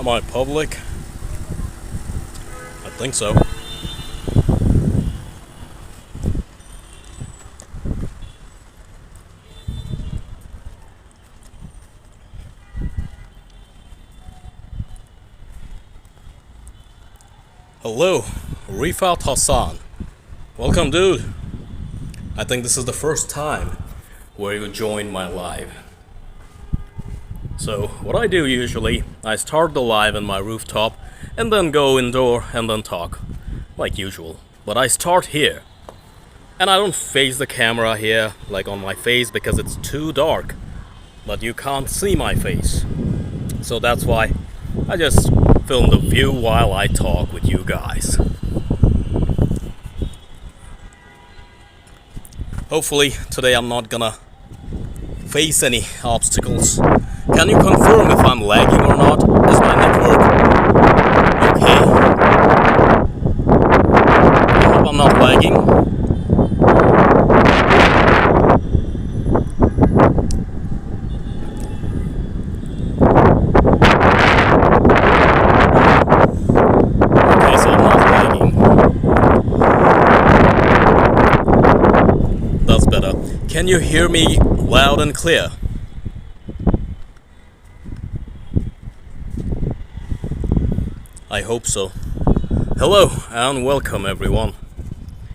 Am I public? I think so. Hello, Rifat Hassan. Welcome, dude. I think this is the first time where you join my live. So, what I do usually, I start the live in my rooftop and then go indoor and then talk, like usual. But I start here. And I don't face the camera here, like on my face, because it's too dark. But you can't see my face. So that's why I just film the view while I talk with you guys. Hopefully today I'm not gonna face any obstacles. Can you confirm if I'm lagging or not? Is my network okay? I hope I'm not lagging. Okay, so I'm not lagging. That's better. Can you hear me loud and clear? I hope so. Hello and welcome everyone.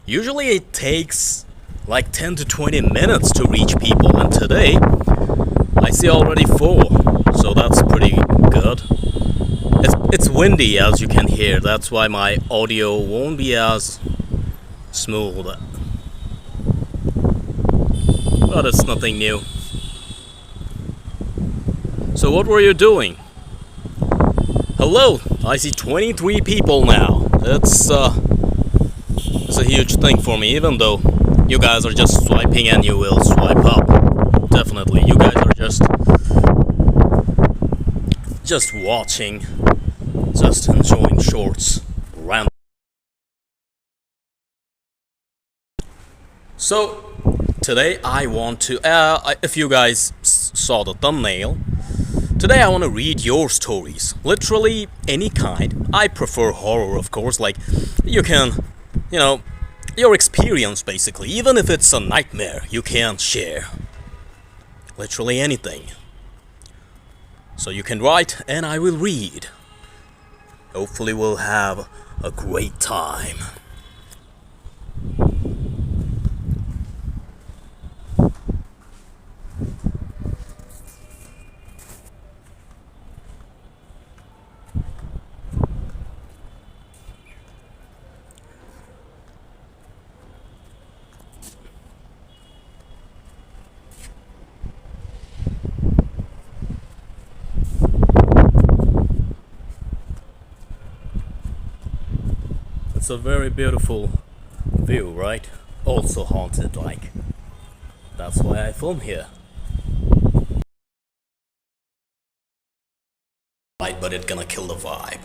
Usually it takes like 10 to 20 minutes to reach people, and today I see already 4, so that's pretty good. It's windy, as you can hear, that's why my audio won't be as smooth. But it's nothing new. So what were you doing? Hello, I see 23 people now. It's a huge thing for me, even though you guys are just swiping and you will swipe up. Definitely, you guys are just watching, just enjoying shorts, random. So today I want to, if you guys saw the thumbnail, today I want to read your stories, literally any kind. I prefer horror, of course, like you can, your experience basically, even if it's a nightmare, you can share. Literally anything. So you can write and I will read. Hopefully we'll have a great time. It's a very beautiful view, right? Also haunted, like. That's why I film here. Right, but it's gonna kill the vibe.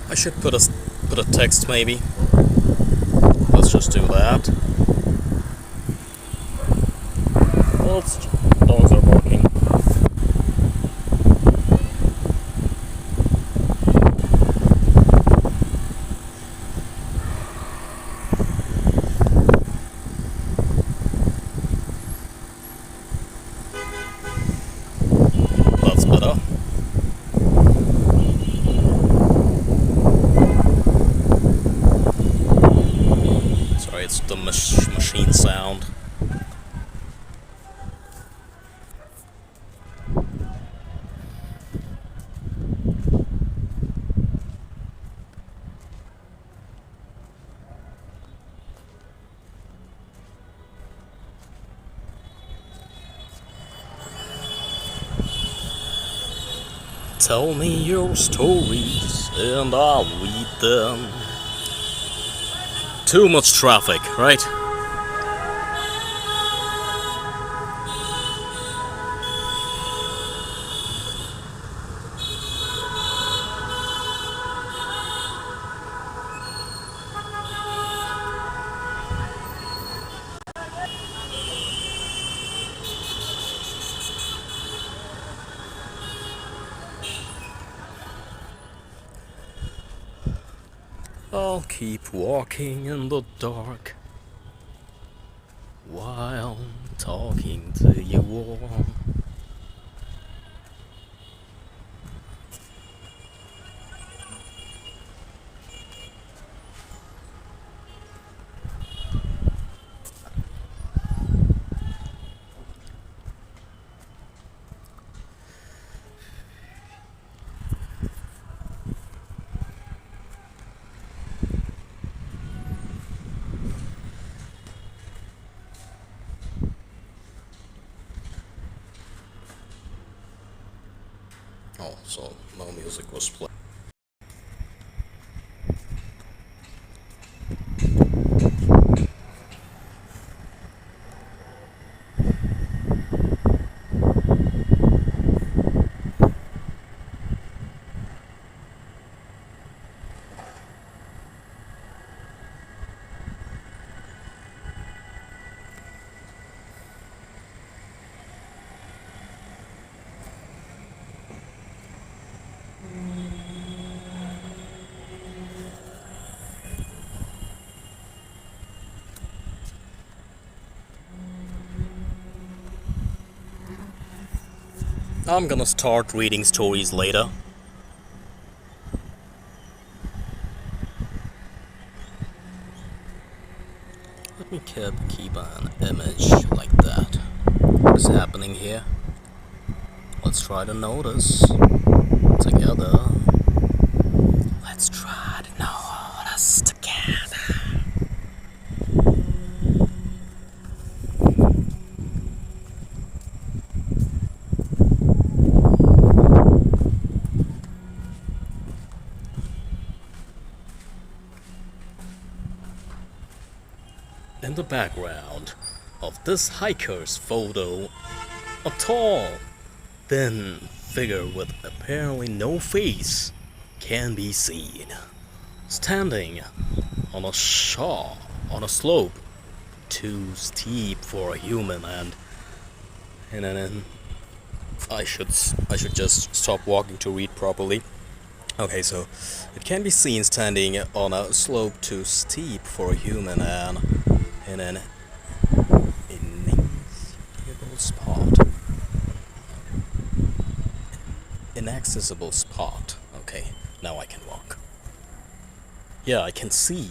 I should put a text maybe. Let's just do that. Well, dogs are barking. That's better. That's the machine sound. Tell me your stories and I'll read them. Too much traffic, right? I'll keep walking in the dark while talking to you all. Oh, so no music was played. I'm gonna start reading stories later. Let me keep an image like that. What is happening here? Let's try to notice together. Let's try to notice together. In the background of this hiker's photo, a tall, thin figure with apparently no face can be seen, standing on a slope too steep for a human, and then I should just stop walking to read properly. Okay, so it can be seen standing on a slope too steep for a human and in an inaccessible spot. Okay, now I can walk. Yeah, I can see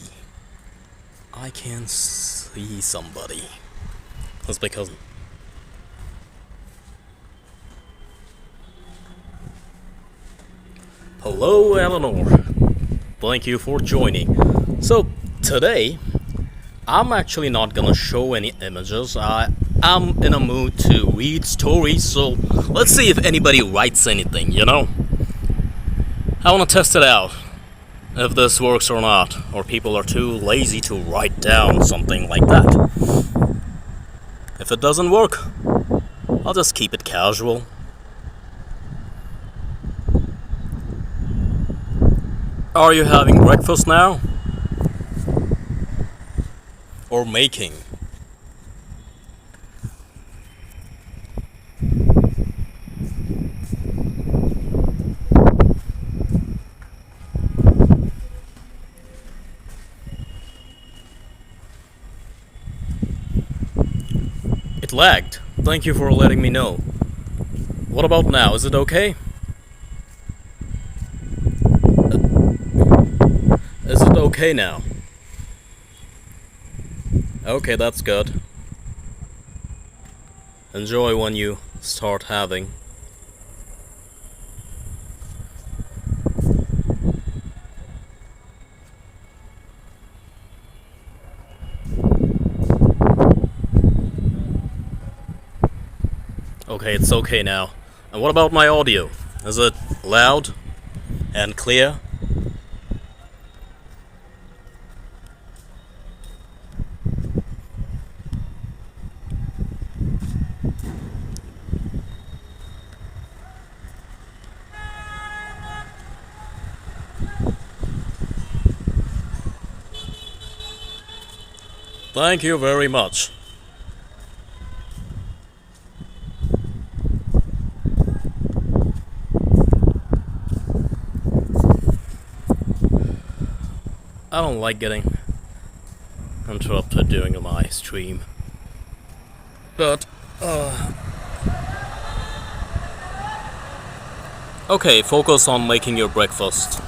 somebody. That's because hello, Eleanor. Thank you for joining. So today I'm actually not gonna show any images. I'm in a mood to read stories, so let's see if anybody writes anything, you know? I wanna test it out, if this works or not, or people are too lazy to write down something like that. If it doesn't work, I'll just keep it casual. Are you having breakfast now? Or making? It lagged. Thank you for letting me know. What about now? Is it okay? Is it okay now? Okay, that's good. Enjoy when you start having. Okay, it's okay now. And what about my audio? Is it loud and clear? Thank you very much. I don't like getting interrupted during my stream. But, okay, focus on making your breakfast.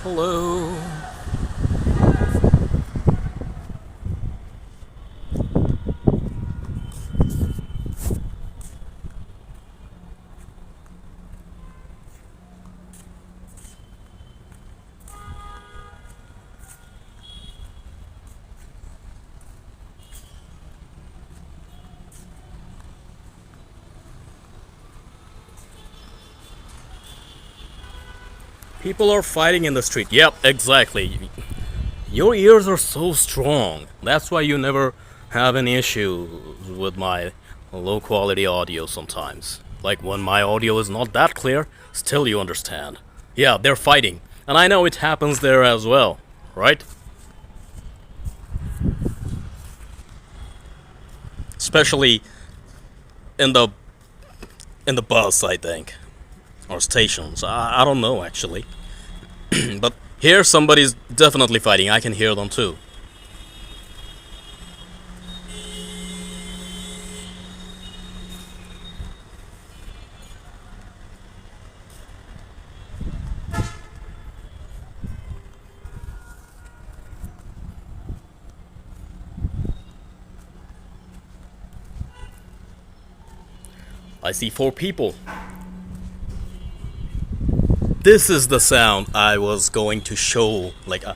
Hello. People are fighting in the street. Yep, exactly. Your ears are so strong. That's why you never have any issues with my low quality audio sometimes. Like when my audio is not that clear, still you understand. Yeah, they're fighting. And I know it happens there as well, right? Especially in the bus, I think. Or stations. I don't know actually. But here somebody's definitely fighting. I can hear them too. I see 4 people. This is the sound I was going to show like a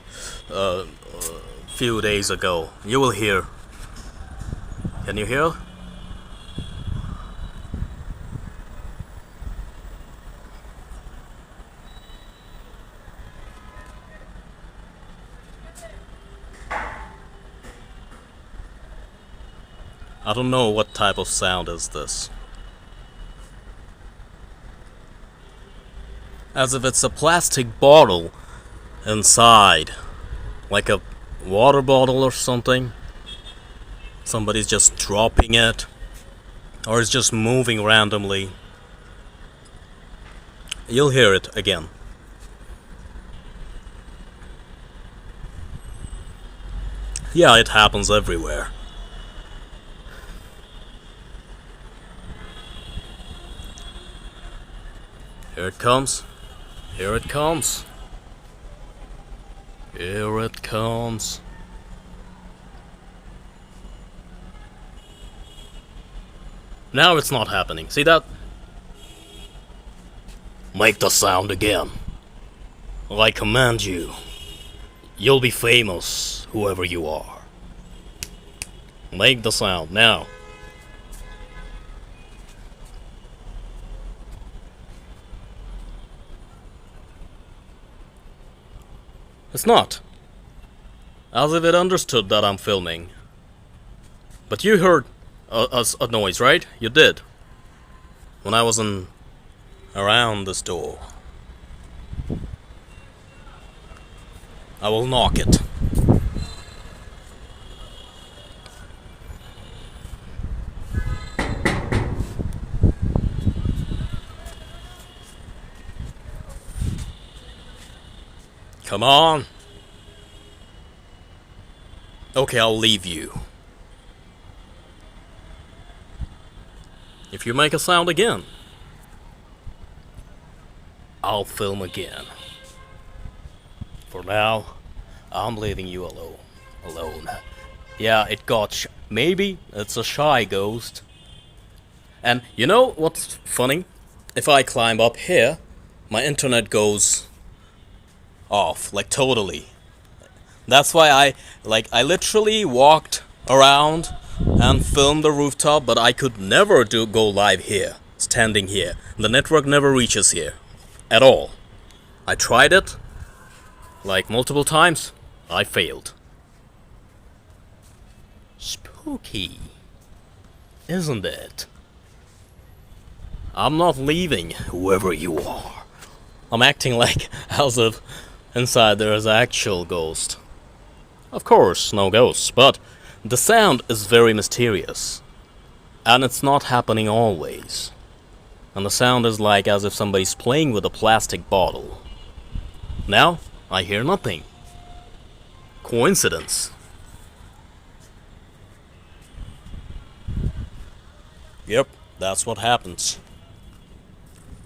few days ago. You will hear. Can you hear? I don't know what type of sound is this. As if it's a plastic bottle inside. Like a water bottle or something. Somebody's just dropping it. Or it's just moving randomly. You'll hear it again. Yeah, it happens everywhere. Here it comes. Here it comes. Here it comes. Now it's not happening. See that? Make the sound again. I command you. You'll be famous, whoever you are. Make the sound now. It's not. As if it understood that I'm filming. But you heard a noise, right? You did. When I wasn't around this door. I will knock it. Come on. Okay, I'll leave you. If you make a sound again, I'll film again. For now, I'm leaving you alone. Yeah, it got maybe it's a shy ghost. And you know what's funny? If I climb up here, my internet goes off, like totally. That's why I literally walked around and filmed the rooftop, but I could never go live here, standing here. The network never reaches here at all. I tried it like multiple times. I failed. Spooky, isn't it? I'm not leaving, whoever you are. I'm acting like as if inside there is an actual ghost. Of course, no ghosts, but the sound is very mysterious. And it's not happening always. And the sound is like as if somebody's playing with a plastic bottle. Now, I hear nothing. Coincidence. Yep, that's what happens.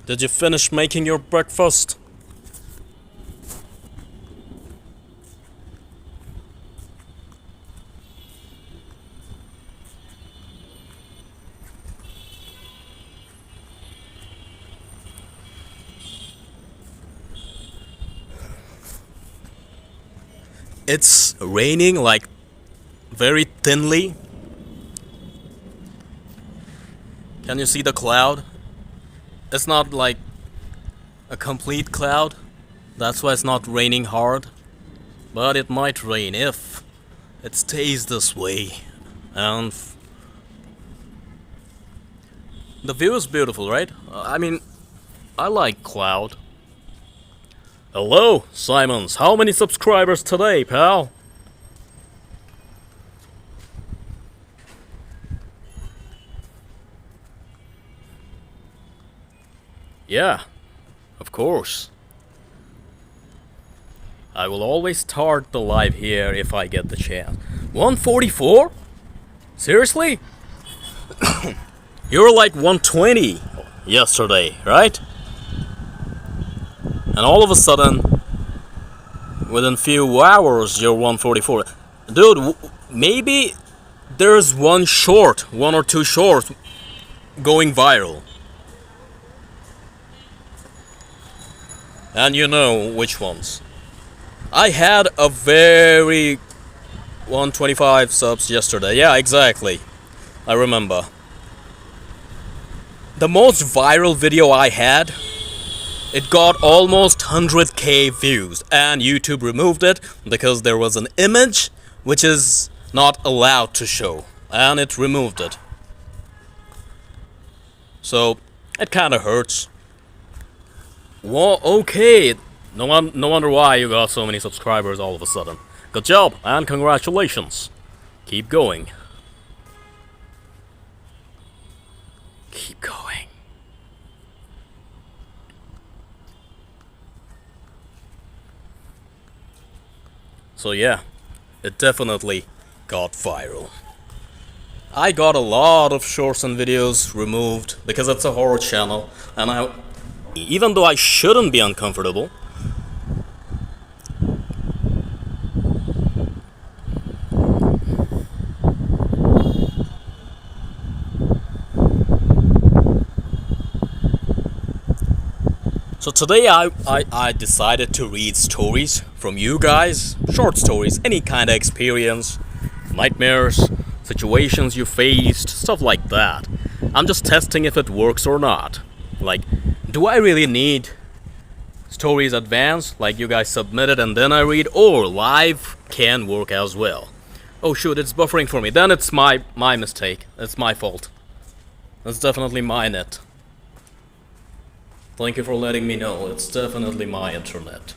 Did you finish making your breakfast? It's raining like very thinly. Can you see the cloud? It's not like a complete cloud. That's why it's not raining hard. But it might rain if it stays this way. And the view is beautiful, right? I mean, I like cloud. Hello, Simons. How many subscribers today, pal? Yeah, of course. I will always start the live here if I get the chance. 144? Seriously? You were like 120 yesterday, right? And all of a sudden, within few hours, you're 144. Dude, maybe there's one or two shorts going viral. And you know which ones. I had a very 125 subs yesterday. Yeah, exactly. I remember. The most viral video I had, it got almost 100k views, and YouTube removed it because there was an image which is not allowed to show, and it removed it. So it kind of hurts. Well, okay. No wonder why you got so many subscribers all of a sudden. Good job and congratulations. Keep going. Keep going. So yeah, it definitely got viral. I got a lot of shorts and videos removed because it's a horror channel, and even though I shouldn't be uncomfortable, so today I decided to read stories from you guys, short stories, any kind of experience, nightmares, situations you faced, stuff like that. I'm just testing if it works or not. Like, do I really need stories advance, like you guys submitted and then I read, or live can work as well. Oh shoot, it's buffering for me. Then it's my mistake. It's my fault. That's definitely my net. Thank you for letting me know. It's definitely my internet.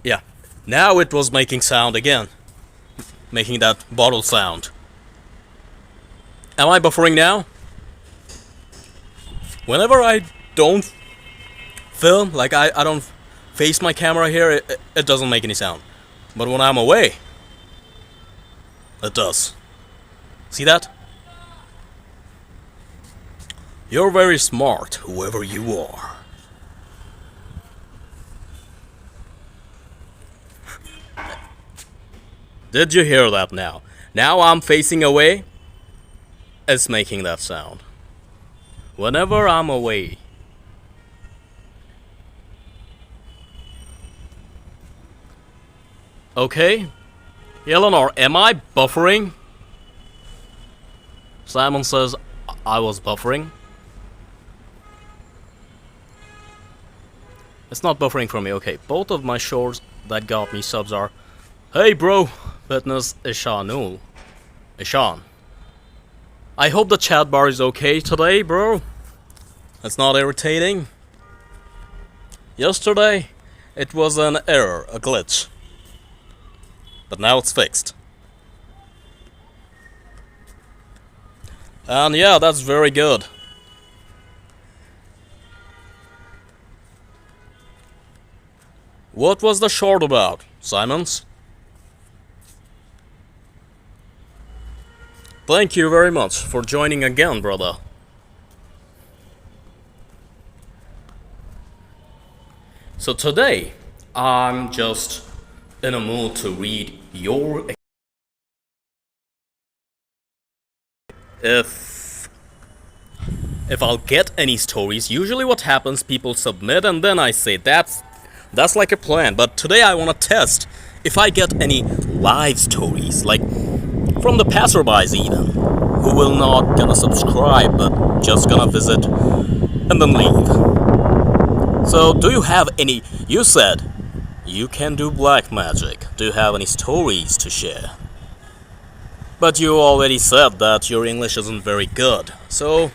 Yeah. Now it was making sound again. Making that bottle sound. Am I buffering now? Whenever I don't film, like I don't face my camera here, it doesn't make any sound. But when I'm away, it does. See that? You're very smart, whoever you are. Did you hear that now? Now I'm facing away, it's making that sound. Whenever I'm away. Okay. Eleanor, am I buffering? Simon says I was buffering. It's not buffering for me. Okay, both of my shorts that got me subs are, hey bro, witness Ishanul. Ishan. I hope the chat bar is okay today, bro. It's not irritating. Yesterday, it was an error, a glitch. But now it's fixed. And yeah, that's very good. What was the short about, Simons? Thank you very much for joining again, brother. So today, I'm just in a mood to read your... If I'll get any stories, usually what happens, people submit and then I say that's like a plan. But today I want to test if I get any live stories, like from the passerbys even, who will not gonna subscribe but just gonna visit and then leave. So do you have any... You said you can do black magic. Do you have any stories to share? But you already said that your English isn't very good, so...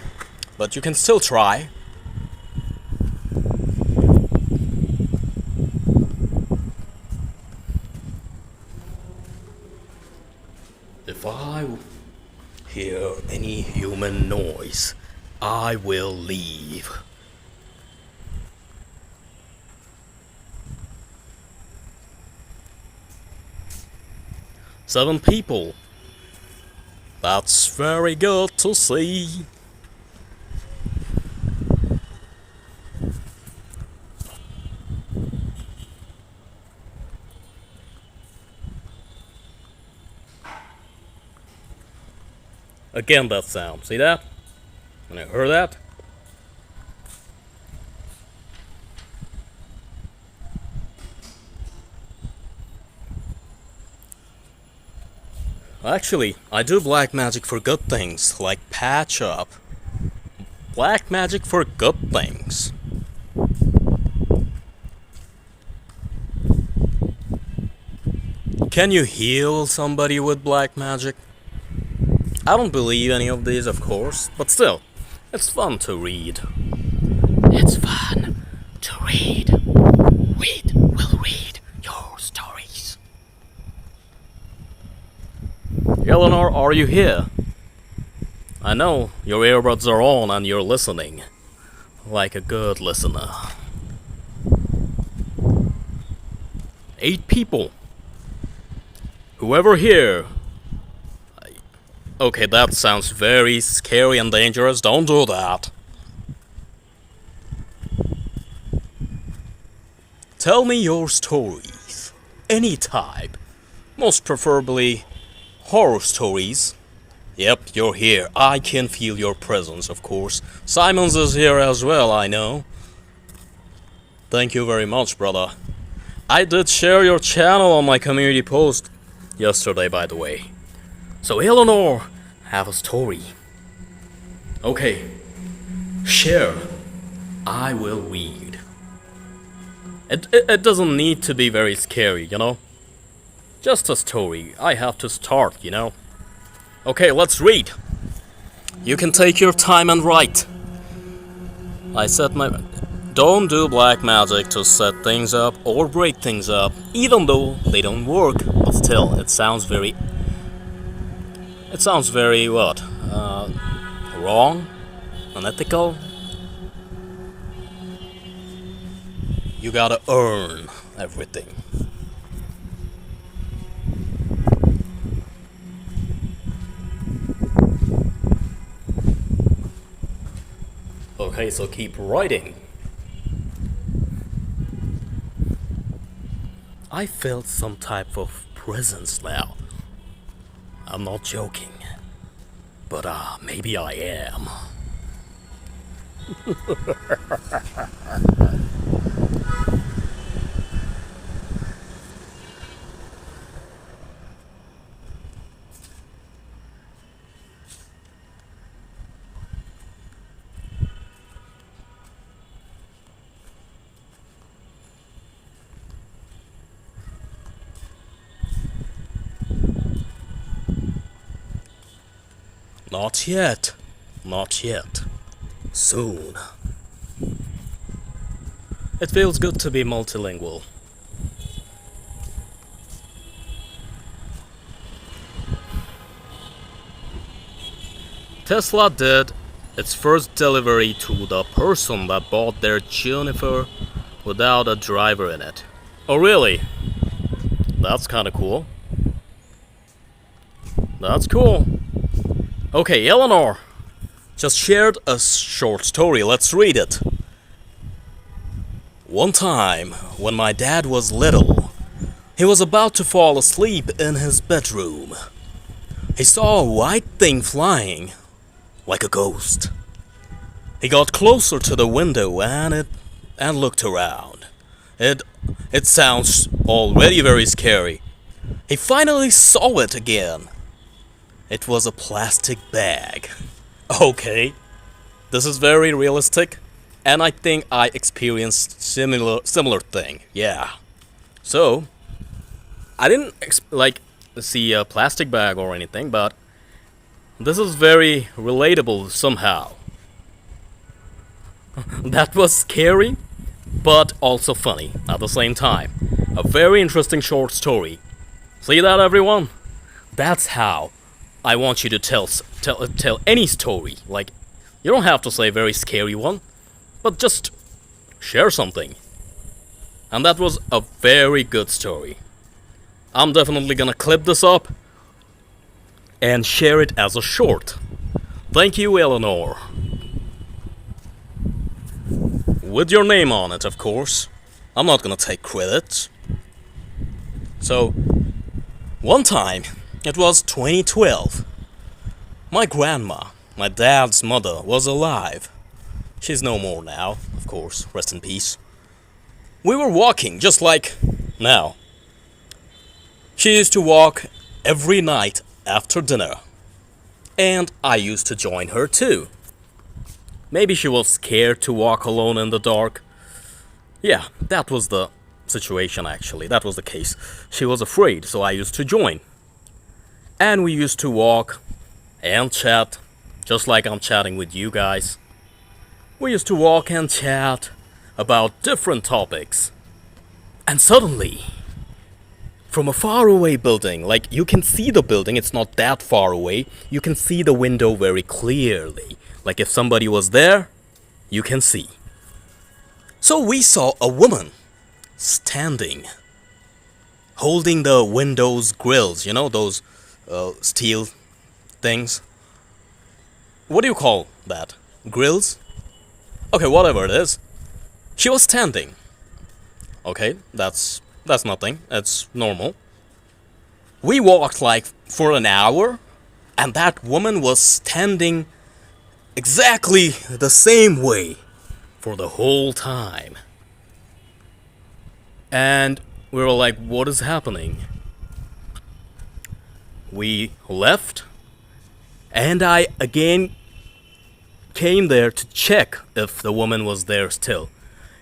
But you can still try. If I hear any human noise, I will leave. Seven people. That's very good to see. Again that sound, see that? When I heard that? Actually, I do black magic for good things, like patch up. Black magic for good things. Can you heal somebody with black magic? I don't believe any of these, of course, but still, it's fun to read. It's fun to read. We'll read your stories. Eleanor, are you here? I know your earbuds are on and you're listening, like a good listener. 8 people. Whoever here... Okay, that sounds very scary and dangerous. Don't do that. Tell me your stories. Any type. Most preferably horror stories. Yep, you're here. I can feel your presence, of course. Simons is here as well, I know. Thank you very much, brother. I did share your channel on my community post yesterday, by the way. So, Eleanor, have a story. Okay, share. I will read. It doesn't need to be very scary, you know? Just a story. I have to start, you know? Okay, let's read. You can take your time and write. I set my... Don't do black magic to set things up or break things up, even though they don't work. But still, it sounds very... what? Wrong? Unethical? You gotta earn everything. Okay, so keep writing. I felt some type of presence now. I'm not joking. But maybe I am. Not yet. Not yet. Soon. It feels good to be multilingual. Tesla did its first delivery to the person that bought their Juniper without a driver in it. Oh really? That's kinda cool. That's cool. Okay, Eleanor just shared a short story. Let's read it. One time, when my dad was little, he was about to fall asleep in his bedroom. He saw a white thing flying, like a ghost. He got closer to the window and looked around. It sounds already very scary. He finally saw it again. It was a plastic bag. Okay, this is very realistic, and I think I experienced similar thing. Yeah. So, I didn't see a plastic bag or anything, but this is very relatable somehow. That was scary, but also funny at the same time. A very interesting short story. See that, everyone? That's how I want you to tell any story. Like, you don't have to say a very scary one, but just share something. And that was a very good story. I'm definitely gonna clip this up and share it as a short. Thank you, Eleanor. With your name on it, of course. I'm not gonna take credit. So, one time, it was 2012. My grandma, my dad's mother, was alive. She's no more now, of course, rest in peace. We were walking just like now. She used to walk every night after dinner. And I used to join her too. Maybe she was scared to walk alone in the dark. Yeah, that was the situation actually. That was the case. She was afraid, so I used to join. And we used to walk and chat, just like I'm chatting with you guys. We used to walk and chat about different topics. And suddenly, from a faraway building, like you can see the building, it's not that far away, you can see the window very clearly. Like if somebody was there, you can see. So we saw a woman standing, holding the window's grills, you know, those steel things. What do you call that? Grills? Okay, whatever it is. She was standing. Okay, that's nothing. It's normal. We walked like for an hour, and that woman was standing exactly the same way for the whole time. And we were like, what is happening? We left, and I again came there to check if the woman was there still.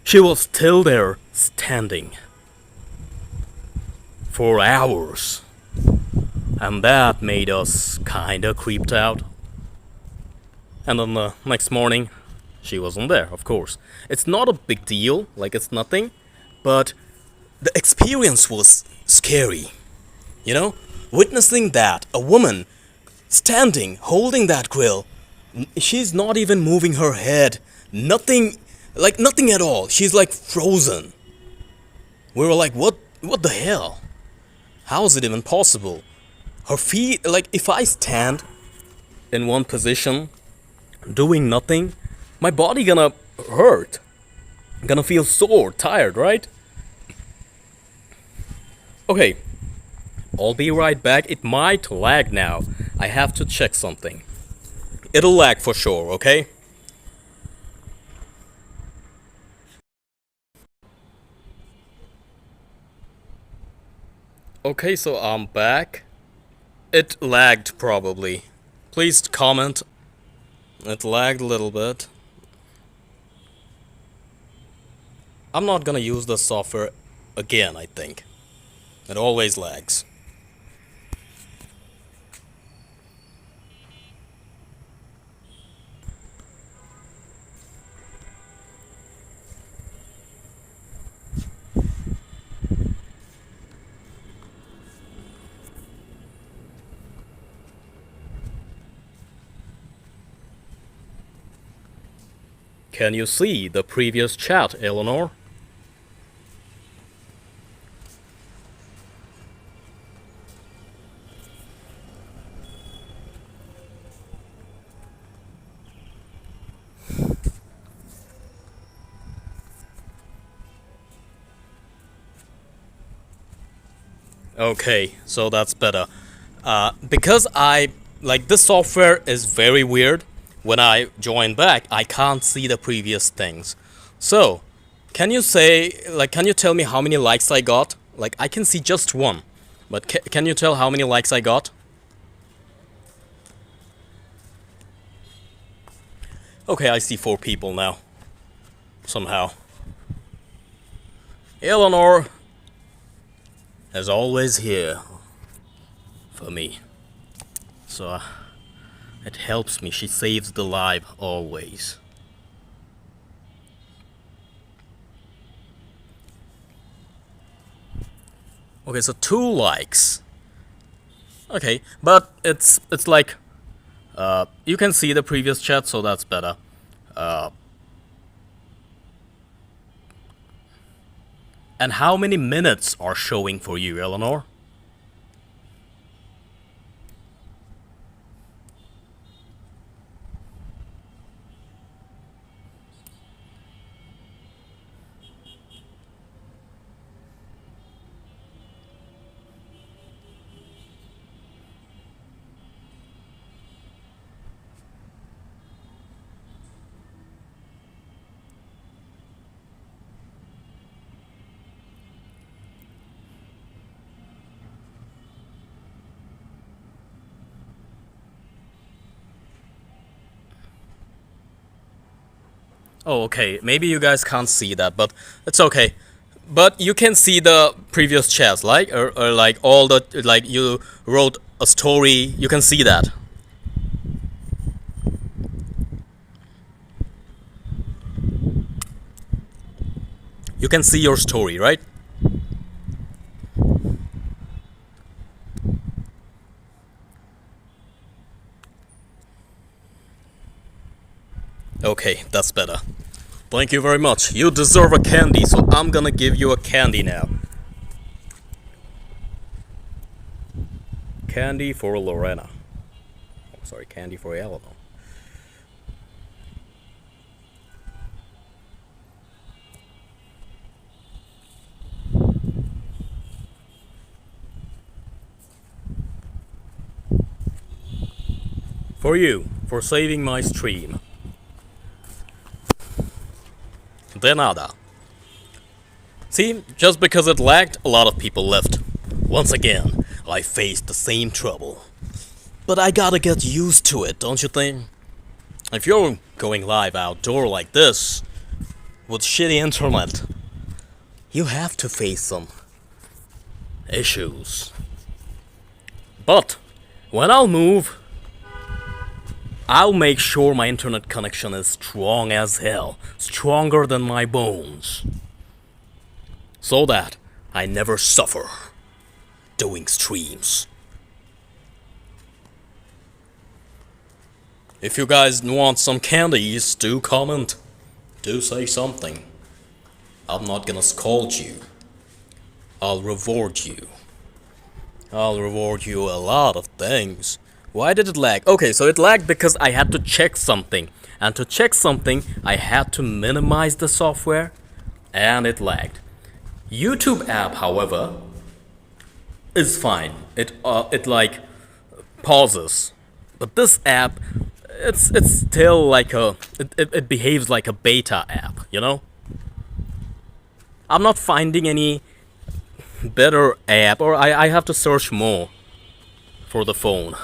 She was still there, standing. For hours. And that made us kinda creeped out. And then the next morning, she wasn't there, of course. It's not a big deal, like it's nothing, but the experience was scary. You know? Witnessing that, a woman standing, holding that grill, she's not even moving her head. Nothing, like nothing at all. She's like frozen. We were like, what the hell? How is it even possible? Her feet, like if I stand in one position, doing nothing, my body gonna hurt. Gonna feel sore, tired, right? Okay, I'll be right back. It might lag now. I have to check something. It'll lag for sure, okay? Okay, so I'm back. It lagged probably. Please comment. It lagged a little bit. I'm not gonna use the software again, I think. It always lags. Can you see the previous chat, Eleanor? Okay, so that's better. Because this software is very weird. When I join back, I can't see the previous things. So, can you tell me how many likes I got? Like, I can see just one. But can you tell how many likes I got? Okay, I see 4 people now. Somehow. Eleanor is always here for me. So, it helps me. She saves the life always. Okay, so 2 likes. Okay, but it's like you can see the previous chat, so that's better. And how many minutes are showing for you, Eleanor? Oh, okay. Maybe you guys can't see that, but it's okay. But you can see the previous chats, like, or like all the, like you wrote a story. You can see that. You can see your story, right? Okay, that's better. Thank you very much. You deserve a candy, so I'm gonna give you a candy now. Candy for Lorena. Oh, sorry, candy for Eleanor. For you, for saving my stream. De nada. See, just because it lagged, a lot of people left. Once again, I faced the same trouble. But I gotta get used to it, don't you think? If you're going live outdoor like this, with shitty internet, you have to face some issues. But when I'll move, I'll make sure my internet connection is strong as hell, stronger than my bones, so that I never suffer doing streams. If you guys want some candies, do comment. Do say something. I'm not gonna scold you. I'll reward you. I'll reward you a lot of things. Why did it lag? Okay, so it lagged because I had to check something. And to check something, I had to minimize the software. And it lagged. YouTube app, however, is fine. It like pauses. But this app, it's still like it behaves like a beta app, you know? I'm not finding any better app, or I have to search more for the phone.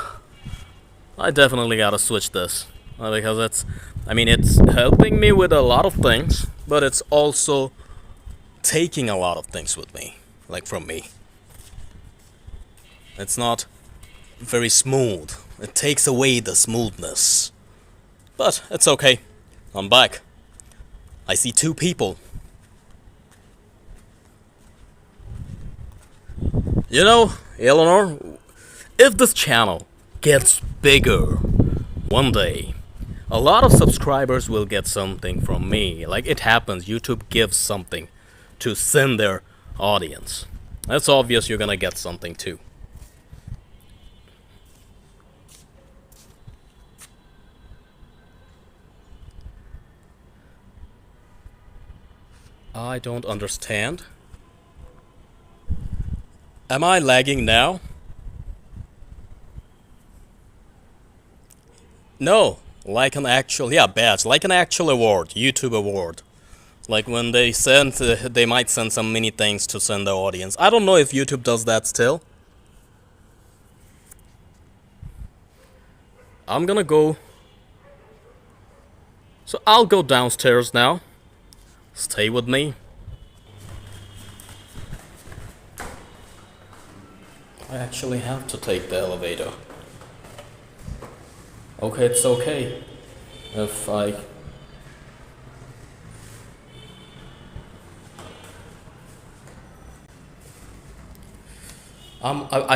I definitely gotta switch this because it's helping me with a lot of things, but it's also taking a lot of things with me, like from me. It's not very smooth. It takes away the smoothness. But it's okay. I'm back. I see 2 people. You know, Eleanor, if this channel gets bigger one day, a lot of subscribers will get something from me. Like it happens, YouTube gives something to send their audience. That's obvious you're gonna get something too. I don't understand. Am I lagging now? No, like an actual, badge, like an actual award, YouTube award. Like when they send, they might send some mini things to send the audience. I don't know if YouTube does that still. I'm gonna go. So I'll go downstairs now. Stay with me. I actually have to take the elevator. Okay, it's okay. If I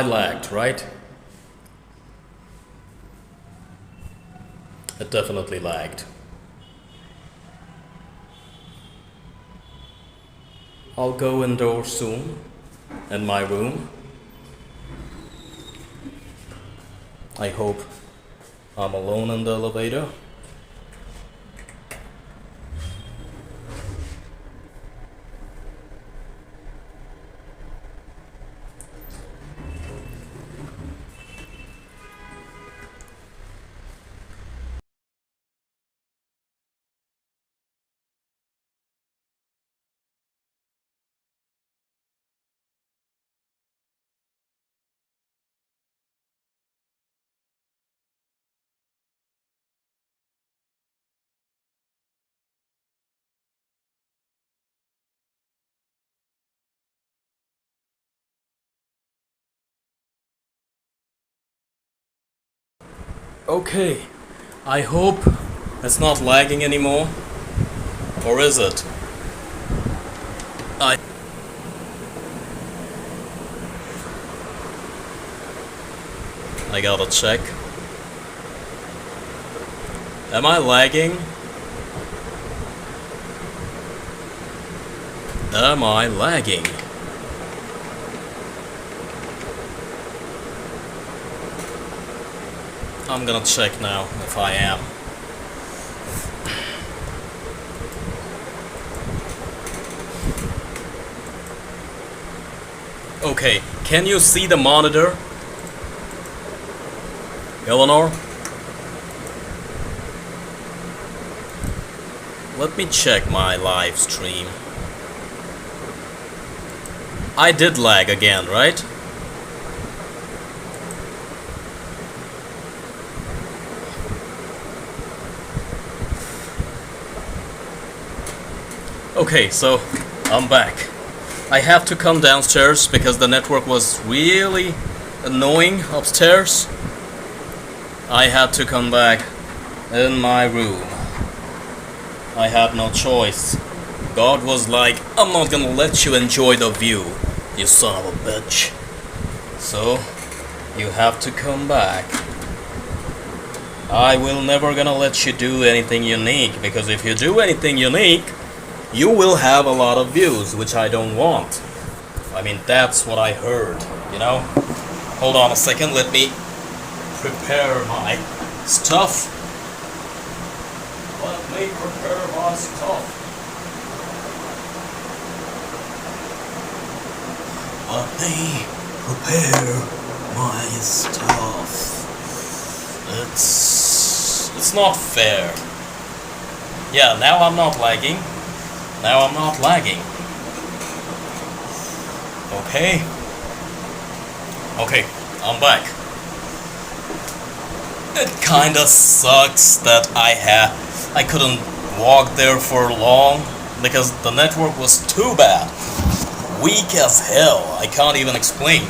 lagged, right? It definitely lagged. I'll go indoors soon, in my room. I hope I'm alone in the elevator. Okay, I hope it's not lagging anymore. Or is it? I gotta check. Am I lagging? Am I lagging? I'm gonna check now if I am. Okay, can you see the monitor? Eleanor? Let me check my live stream. I did lag again, right? Okay, so I'm back. I have to come downstairs because the network was really annoying upstairs. I had to come back in my room. I had no choice. God was like, I'm not gonna let you enjoy the view, you son of a bitch. So, you have to come back. I will never gonna let you do anything unique, because if you do anything unique, you will have a lot of views, which I don't want. I mean, that's what I heard, you know? Hold on a second, let me prepare my stuff. Let me prepare my stuff. Let me prepare my stuff. It's not fair. Yeah, now I'm not lagging. Now I'm not lagging. Okay. Okay, I'm back. It kinda sucks that I couldn't walk there for long because the network was too bad. Weak as hell. I can't even explain.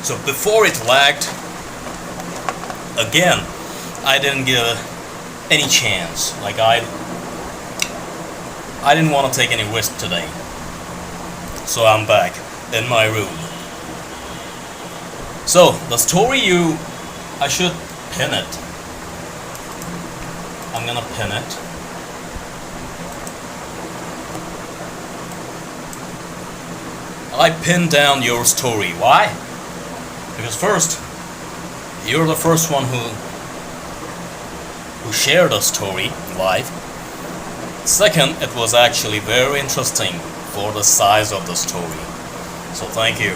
So before it lagged, again, I didn't give any chance. Like I didn't want to take any risk today. So I'm back in my room. So the story I should pin it. I'm gonna pin it. I pinned down your story. Why? Because first, you're the first one who shared a story live. Second, it was actually very interesting for the size of the story. So thank you.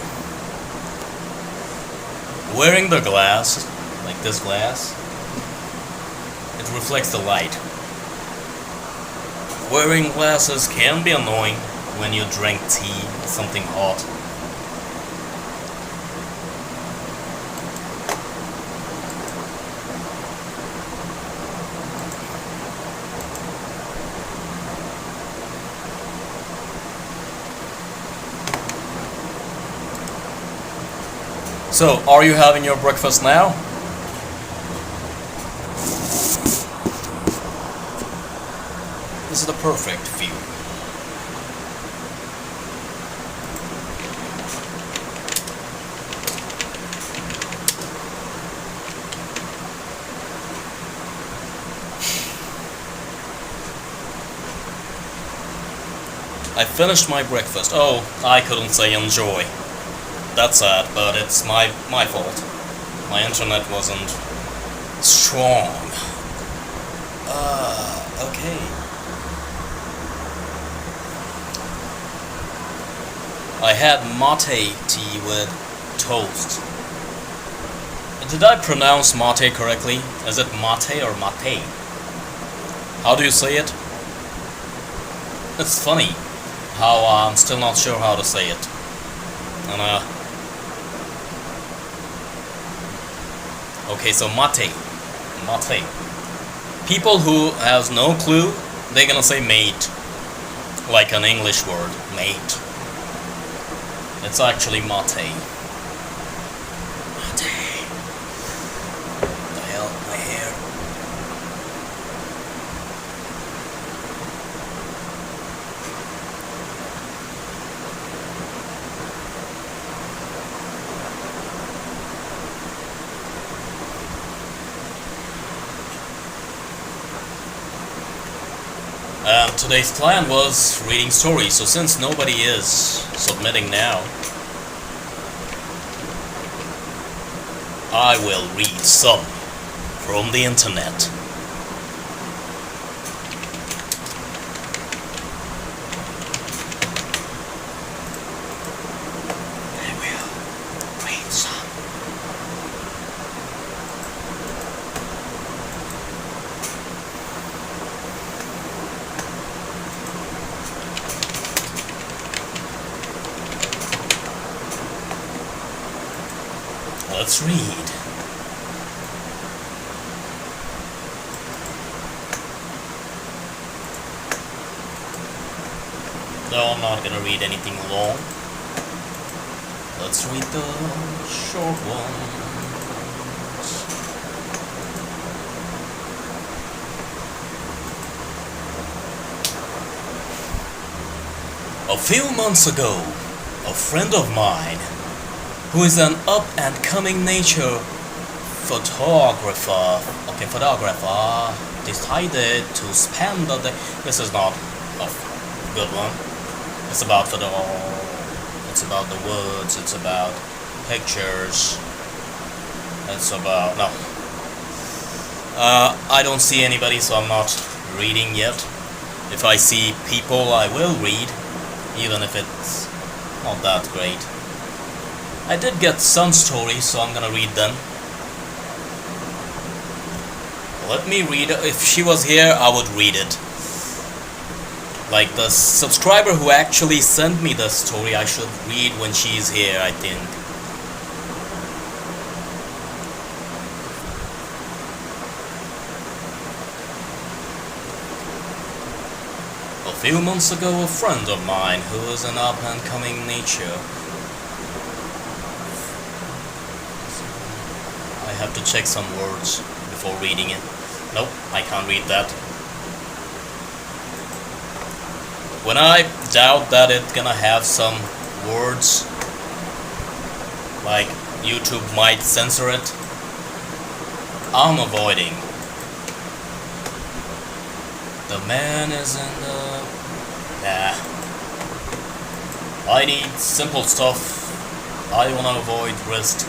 Wearing the glass, like this glass, it reflects the light. Wearing glasses can be annoying when you drink tea or something hot. So, are you having your breakfast now? This is the perfect view. I finished my breakfast. Oh, I couldn't say enjoy. That's sad, but it's my fault. My internet wasn't strong. Okay. I had mate tea with toast. Did I pronounce mate correctly? Is it mate or mate? How do you say it? It's funny how I'm still not sure how to say it. And okay, so mate. People who has no clue, they're gonna say mate, like an English word, mate. It's actually mate. Mate. What the hell, my hair. Today's plan was reading stories, so since nobody is submitting now, I will read some from the internet. I will read some. Let's read. Though I'm not gonna read anything long. Let's read the short one. A few months ago, a friend of mine, who is an up-and-coming nature photographer, decided to spend the day. This is not a good one. It's about it's about the woods. It's about pictures. It's about no. I don't see anybody, so I'm not reading yet. If I see people, I will read, even if it's not that great. I did get some stories, so I'm gonna read them. Let me read. If she was here, I would read it. Like the subscriber who actually sent me the story, I should read when she's here, I think. A few months ago, a friend of mine who is an up-and-coming nature. I have to check some words before reading it. Nope, I can't read that. When I doubt that it's gonna have some words, like YouTube might censor it, I'm avoiding. The man is in the... Nah. I need simple stuff. I wanna avoid risk.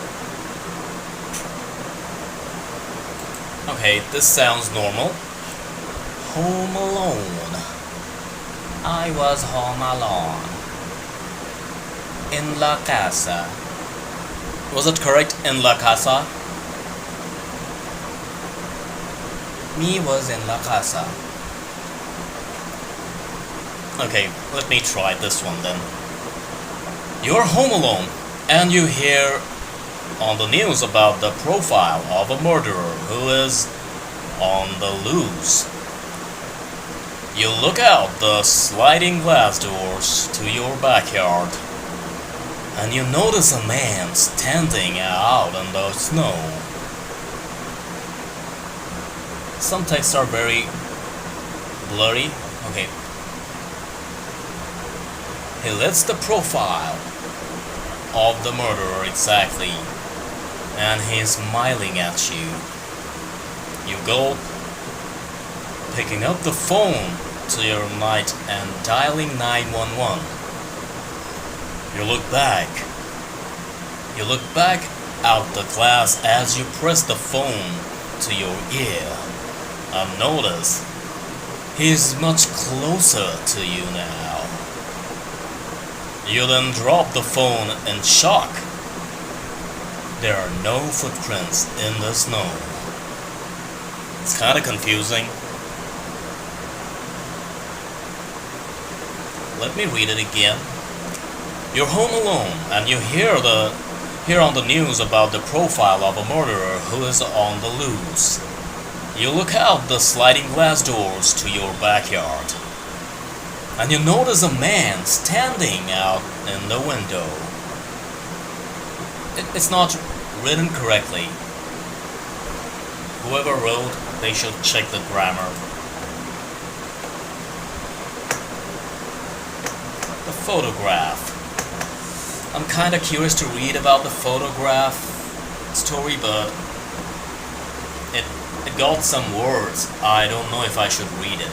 Okay, this sounds normal. Home alone. I was home alone. In la casa. Was it correct? In la casa? Me was in la casa. Okay, let me try this one then. You're home alone, and you hear on the news about the profile of a murderer who is on the loose. You look out the sliding glass doors to your backyard, and you notice a man standing out in the snow. Some texts are very blurry. Okay. He lifts the profile of the murderer exactly, and he's smiling at you. You go, picking up the phone to your night and dialing 911. You look back out the glass as you press the phone to your ear, and notice he's much closer to you now. You then drop the phone in shock. There are no footprints in the snow. It's kind of confusing. Let me read it again. You're home alone, and you hear on the news about the profile of a murderer who is on the loose. You look out the sliding glass doors to your backyard, and you notice a man standing out in the window. It's not written correctly. Whoever wrote, they should check the grammar. The photograph. I'm kinda curious to read about the photograph story, but it got some words. I don't know if I should read it.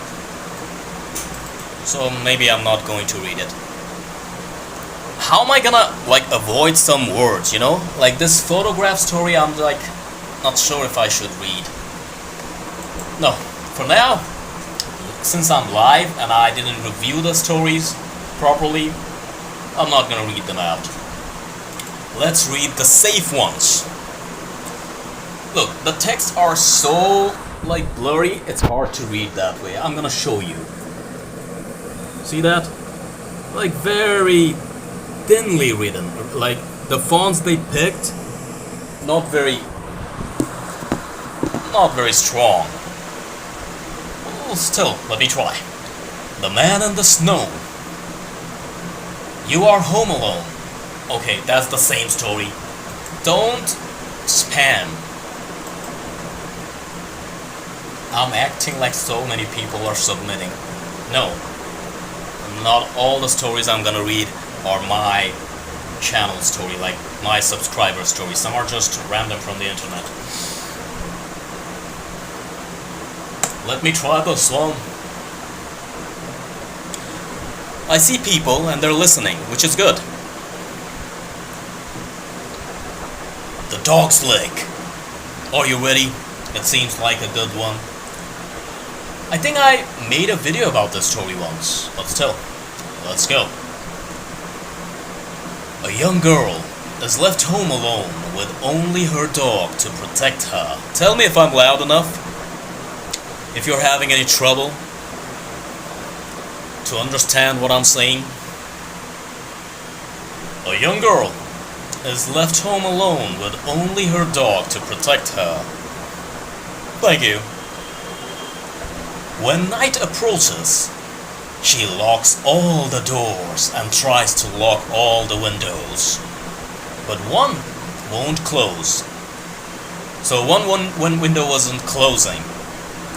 So maybe I'm not going to read it. How am I gonna avoid some words, you know? Like this photograph story, I'm not sure if I should read. No, for now, since I'm live and I didn't review the stories properly, I'm not gonna read them out. Let's read the safe ones. Look, the texts are so blurry, it's hard to read that way. I'm gonna show you. See that? Very thinly written. The fonts they picked, not very strong. Well, still, let me try. The man in the snow. You are home alone. Okay, that's the same story. Don't spam. I'm acting like so many people are submitting. No, not all the stories I'm gonna read are my channel story, like my subscriber story. Some are just random from the internet. Let me try this one. I see people and they're listening, which is good. The dog's leg. Are you ready? It seems like a good one. I think I made a video about this story once, but still, let's go. A young girl is left home alone with only her dog to protect her. Tell me if I'm loud enough. If you're having any trouble to understand what I'm saying. A young girl is left home alone with only her dog to protect her. Thank you. When night approaches, she locks all the doors and tries to lock all the windows. But one won't close. So one window wasn't closing.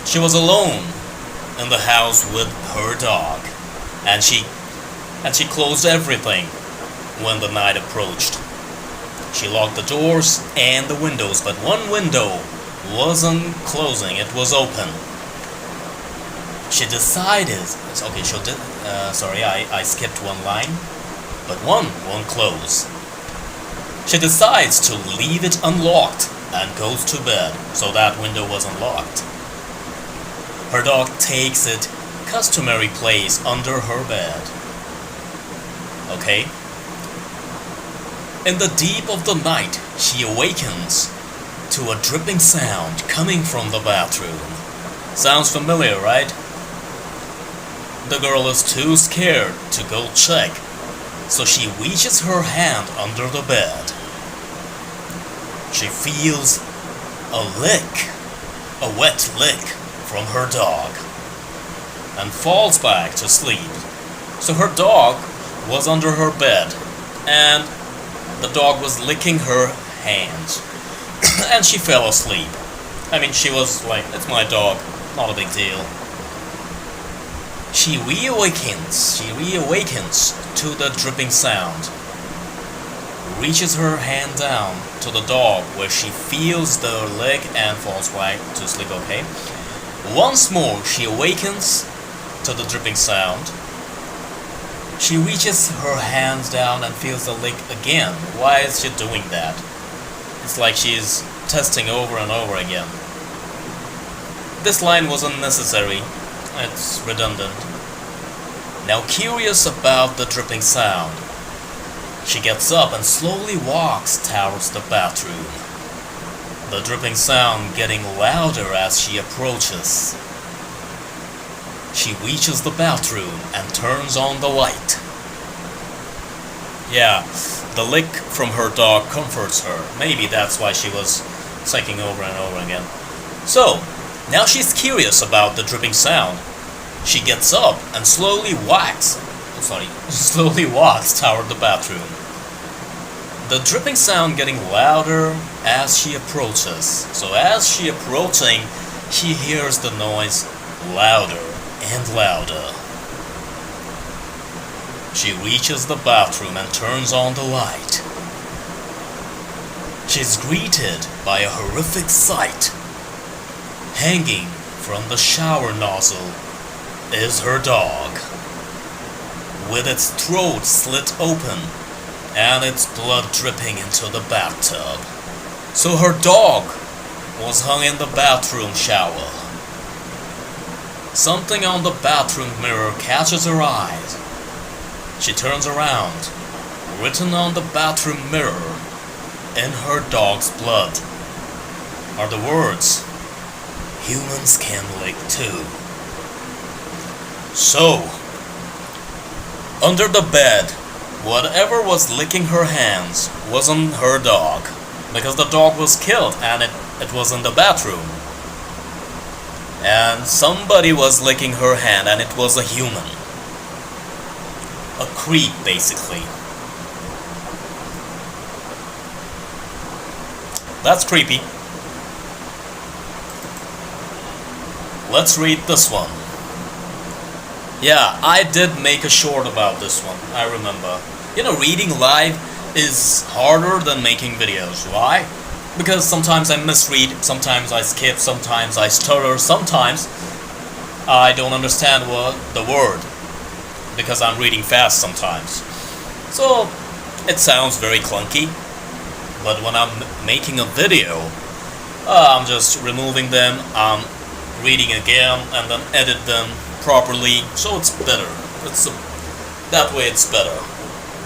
She was alone in the house with her dog. And she closed everything when the night approached. She locked the doors and the windows, but one window wasn't closing, it was open. She decided, okay, sorry, I skipped one line, but one won't close. She decides to leave it unlocked and goes to bed, so that window was unlocked. Her dog takes its customary place under her bed. Okay? In the deep of the night, she awakens to a dripping sound coming from the bathroom. Sounds familiar, right? The girl is too scared to go check, so she reaches her hand under the bed. She feels a lick, a wet lick from her dog, and falls back to sleep. So her dog was under her bed, and the dog was licking her hands, and she fell asleep. I mean, she was like, it's my dog, not a big deal. She reawakens to the dripping sound, reaches her hand down to the dog where she feels the leg and falls back to sleep, okay? Once more, she awakens to the dripping sound. She reaches her hands down and feels the lick again. Why is she doing that? It's like she's testing over and over again. This line was unnecessary. It's redundant. Now curious about the dripping sound, she gets up and slowly walks towards the bathroom. The dripping sound getting louder as she approaches. She reaches the bathroom and turns on the light. Yeah, the lick from her dog comforts her. Maybe that's why she was checking over and over again. So, now she's curious about the dripping sound. She gets up and slowly walks toward the bathroom. The dripping sound getting louder as she approaches. So as she approaching, she hears the noise louder and louder. She reaches the bathroom and turns on the light. She's greeted by a horrific sight. Hanging from the shower nozzle is her dog, with its throat slit open and its blood dripping into the bathtub. So her dog was hung in the bathroom shower. Something on the bathroom mirror catches her eyes. She turns around. Written on the bathroom mirror, in her dog's blood, are the words, "Humans can lick too." So, under the bed, whatever was licking her hands wasn't her dog, because the dog was killed and it was in the bathroom. And somebody was licking her hand and it was a human. a creep, basically. That's creepy. Let's read this one. Yeah, I did make a short about this one, I remember. You know, reading live is harder than making videos. Why? Because sometimes I misread, sometimes I skip, sometimes I stutter, sometimes I don't understand what the word, because I'm reading fast sometimes. So, it sounds very clunky, but when I'm making a video, I'm just removing them, I'm reading again, and then edit them properly, so it's better. That way it's better.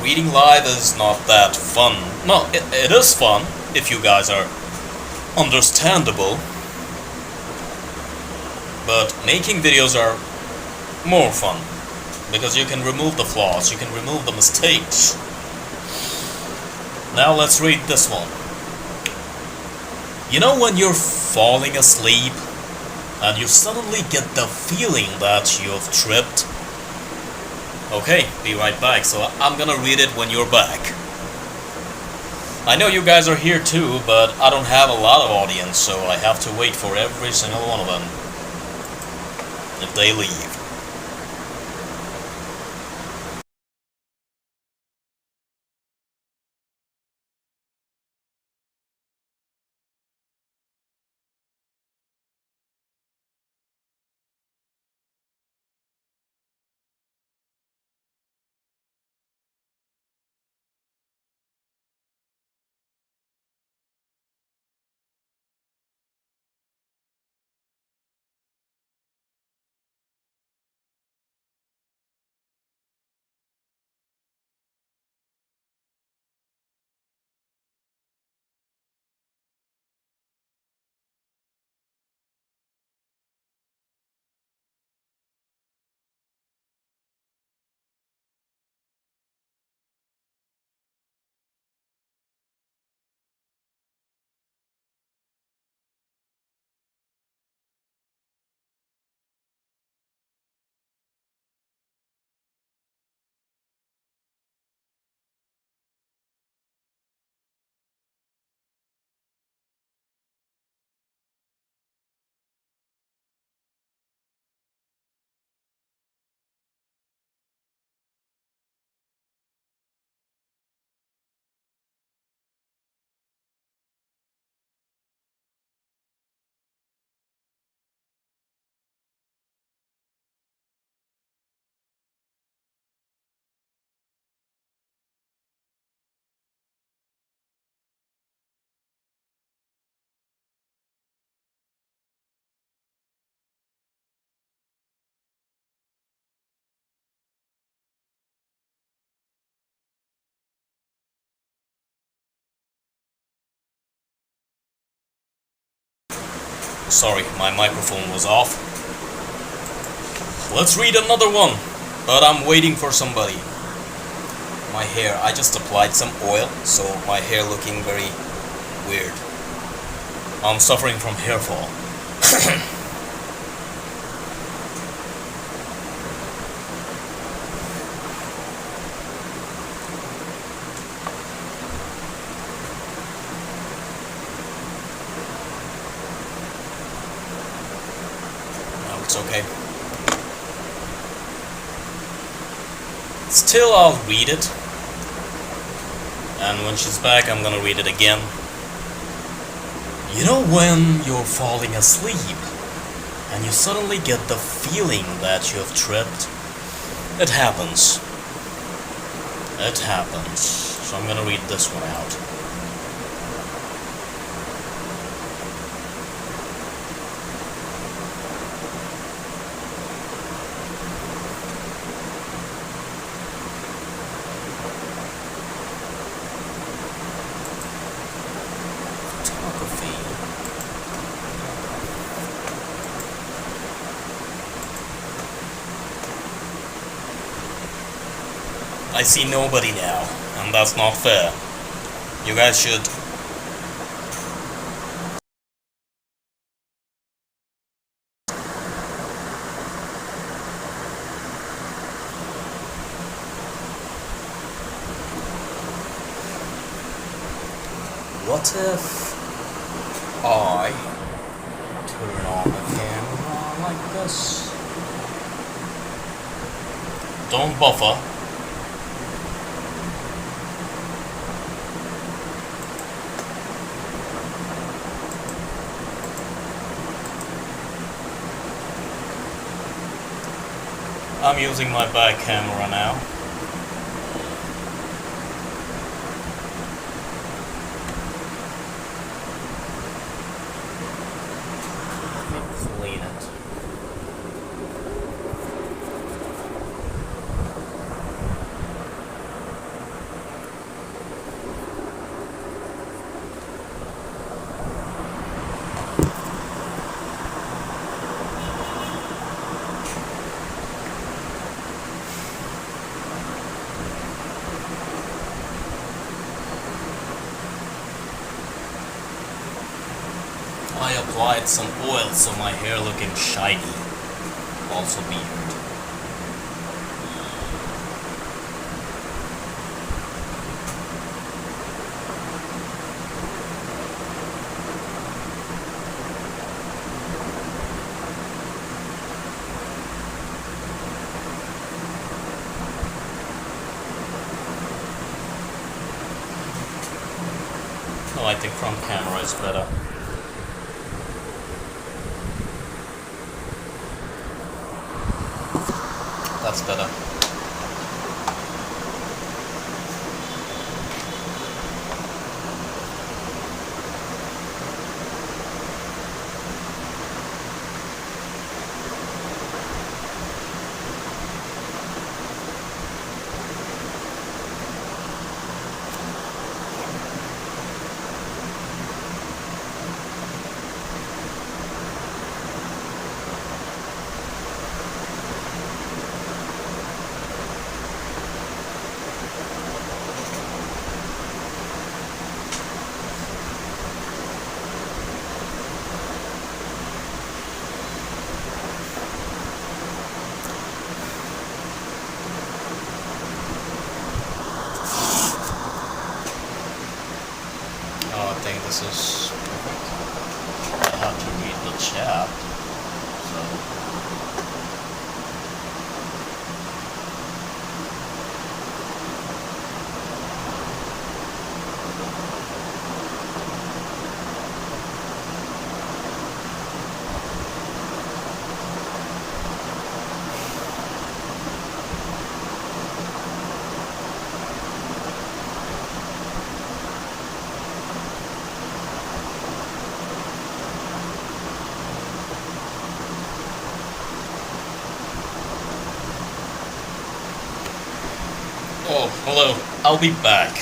Reading live is not that fun. No, it is fun if you guys are understandable, but making videos are more fun because you can remove the flaws, you can remove the mistakes. Now let's read this one. You know when you're falling asleep and you suddenly get the feeling that you've tripped? Okay, be right back, so I'm gonna read it when you're back. I know you guys are here too, but I don't have a lot of audience, so I have to wait for every single one of them if they leave. Sorry, my microphone was off. Let's read another one, but I'm waiting for somebody. My hair, I just applied some oil, so my hair looking very weird. I'm suffering from hair fall. No, it's okay. Still, I'll read it. And when she's back, I'm gonna read it again. You know when you're falling asleep and you suddenly get the feeling that you have tripped? It happens. It happens. So I'm gonna read this one out. I see nobody now, and that's not fair. You guys should... what if I turn on the camera like this? Don't buffer. I'm using my back camera now. Clean it. I applied some oil so my hair looking shiny. Also beard. Oh, I think front camera is better. That's better. I think this is perfect. I have to read the chat. Oh, hello. I'll be back.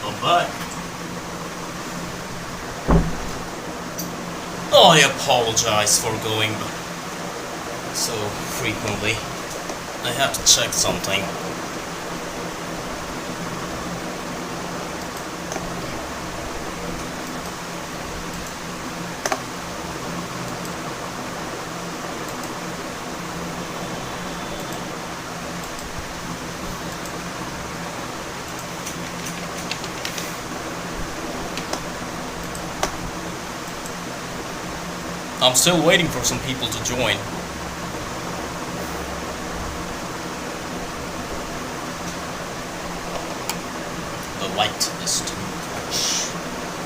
I'm back. I apologize for going so frequently. I have to check something. I'm still waiting for some people to join. The light is too much,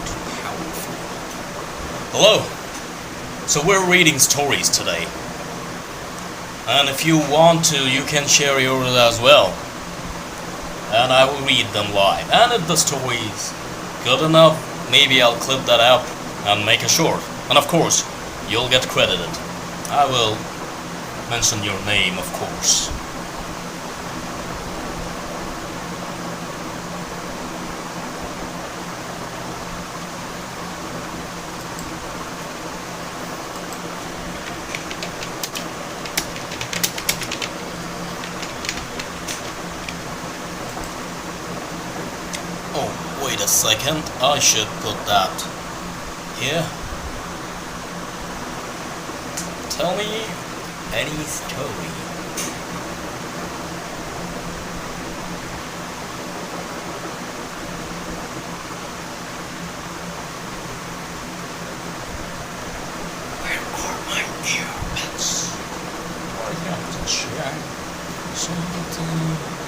too powerful. Hello! So we're reading stories today. And if you want to, you can share yours as well. And I will read them live. And if the story is good enough, maybe I'll clip that out and make a short. And of course, you'll get credited. I will mention your name, of course. Oh, wait a second. I should put that here. Tell me any story. Where are my earbuds? I have to check something.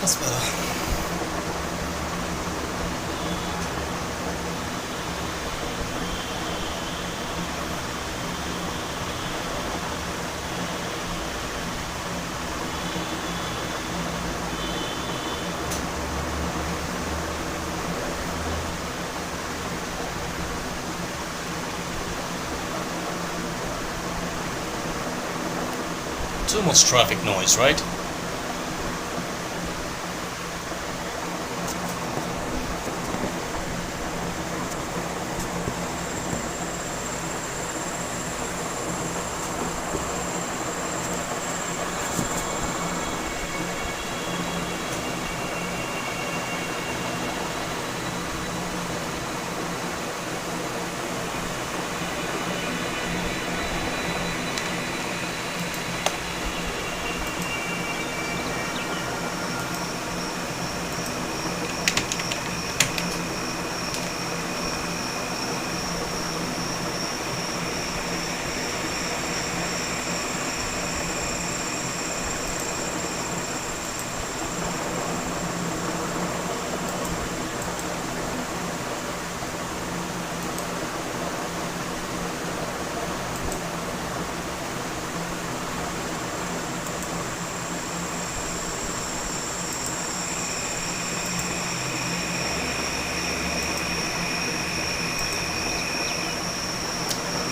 That's better. Too much traffic noise, right?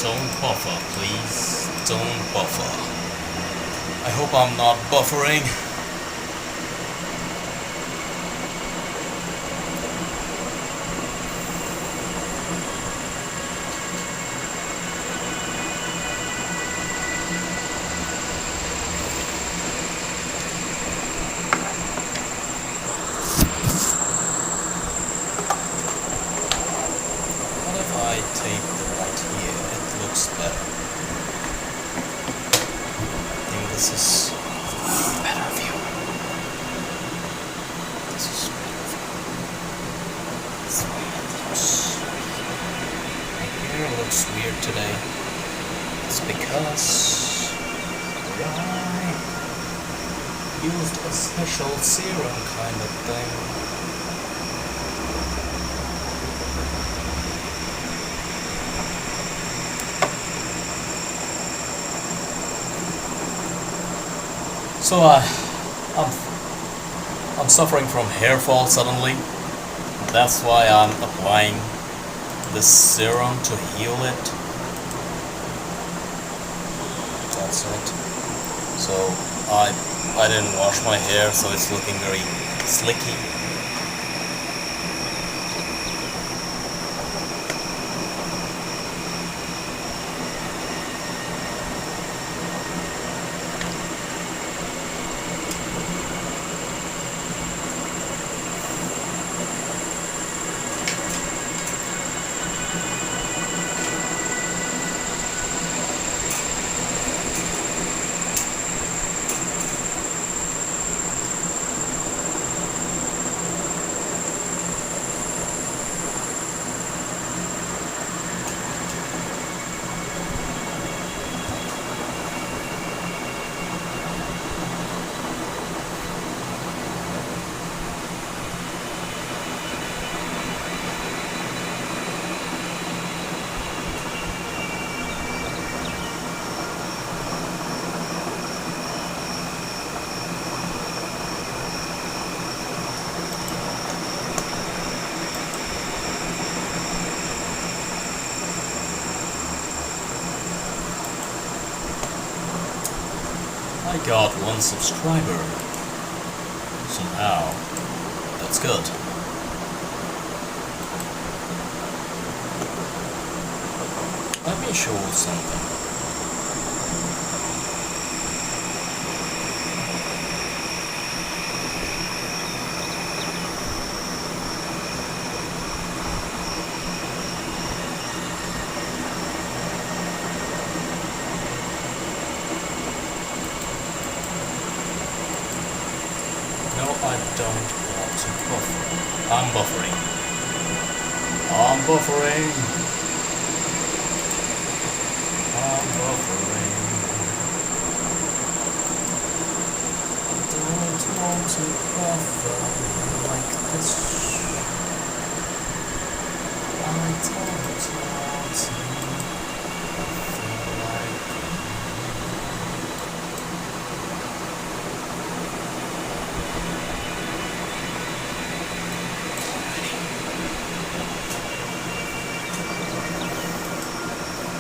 Don't buffer, please. Don't buffer. I hope I'm not buffering. What if I take the right here? It looks better. I think this is a better view. This is a better view. This way it looks. My hair looks weird today. It's because I used a special serum kind of thing. So I'm I'm suffering from hair fall suddenly. That's why I'm applying this serum to heal it. That's it. So I didn't wash my hair, so it's looking very slicky. I got 1 subscriber. Somehow. That's good. Let me show you something. No, I don't want to buffer. I'm buffering. I'm buffering. I'm buffering. I don't want to buffer like this. I don't want to buffer like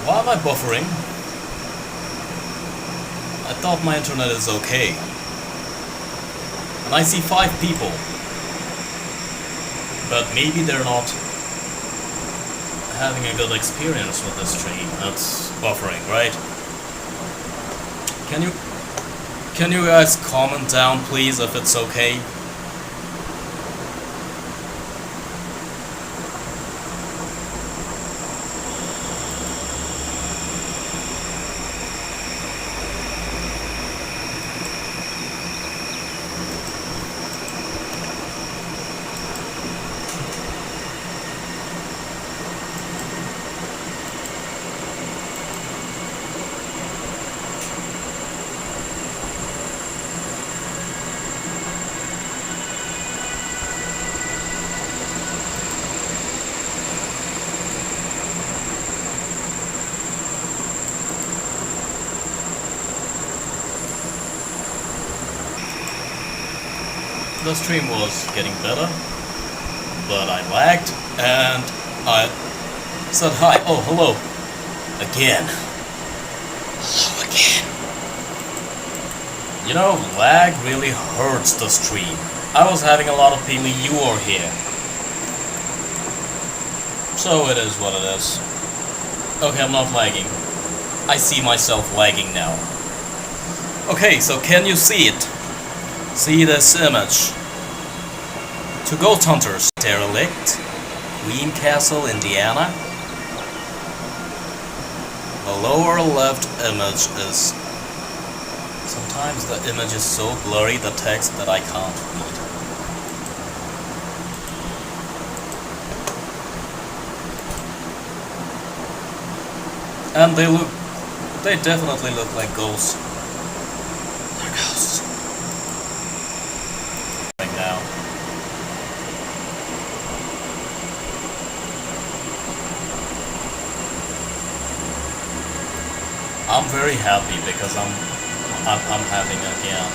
Why am I buffering? I thought my internet is okay. And I see 5 people. But maybe they're not having a good experience with this stream. That's buffering, right? Can you guys comment down, please, if it's okay? The stream was getting better, but I lagged, and I said hi. Oh, hello. Again. Hello again. You know, lag really hurts the stream. I was having a lot of people, you are here. So it is what it is. Okay, I'm not lagging. I see myself lagging now. Okay, so can you see it? See this image. To Ghost Hunters, Derelict, Queen Castle, Indiana. The lower left image is... Sometimes the image is so blurry, the text, that I can't read. And they definitely look like ghosts. They're ghosts. Right now. I'm very happy because I'm having again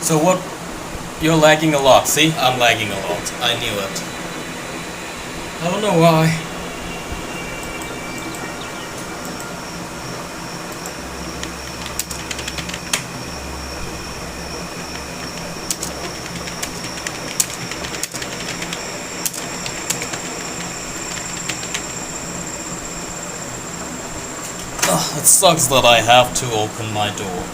So what? You're lagging a lot. See? I'm lagging a lot. I knew it. I don't know why. Ugh, it sucks that I have to open my door.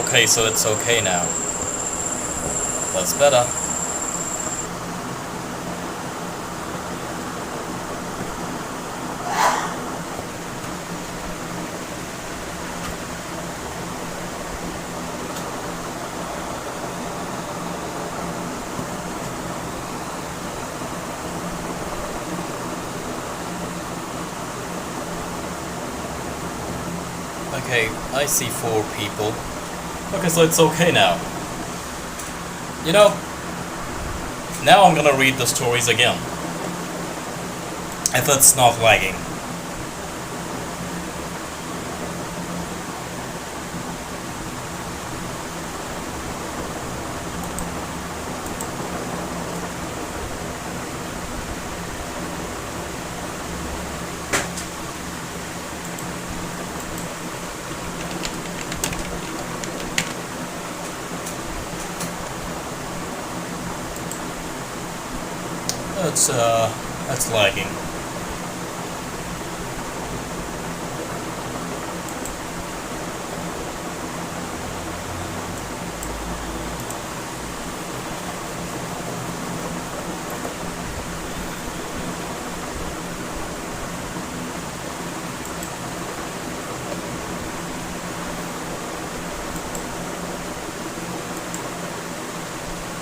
Okay, so it's okay now. That's better. Okay, I see 4 people. Okay, so it's okay now. You know, now I'm gonna read the stories again. If it's not lagging. It's lagging.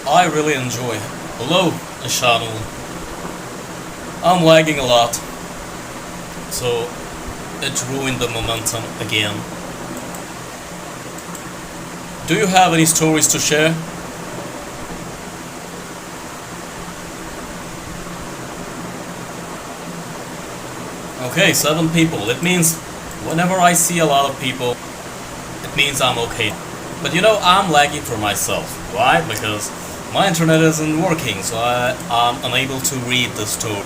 I really enjoy. Hello, Ishanu. I'm lagging a lot, so it ruined the momentum again. Do you have any stories to share? Okay, 7 people. It means whenever I see a lot of people, it means I'm okay. But you know, I'm lagging for myself. Why? Because my internet isn't working, so I'm unable to read the story.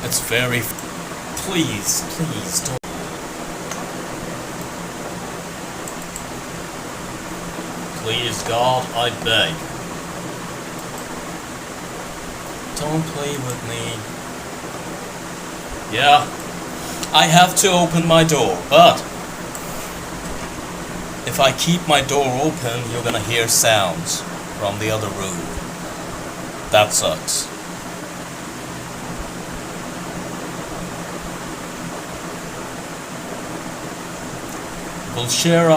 It's very... Please don't... Please, God, I beg. Don't play with me. Yeah, I have to open my door, but if I keep my door open, you're gonna hear sounds from the other room. That sucks. We'll share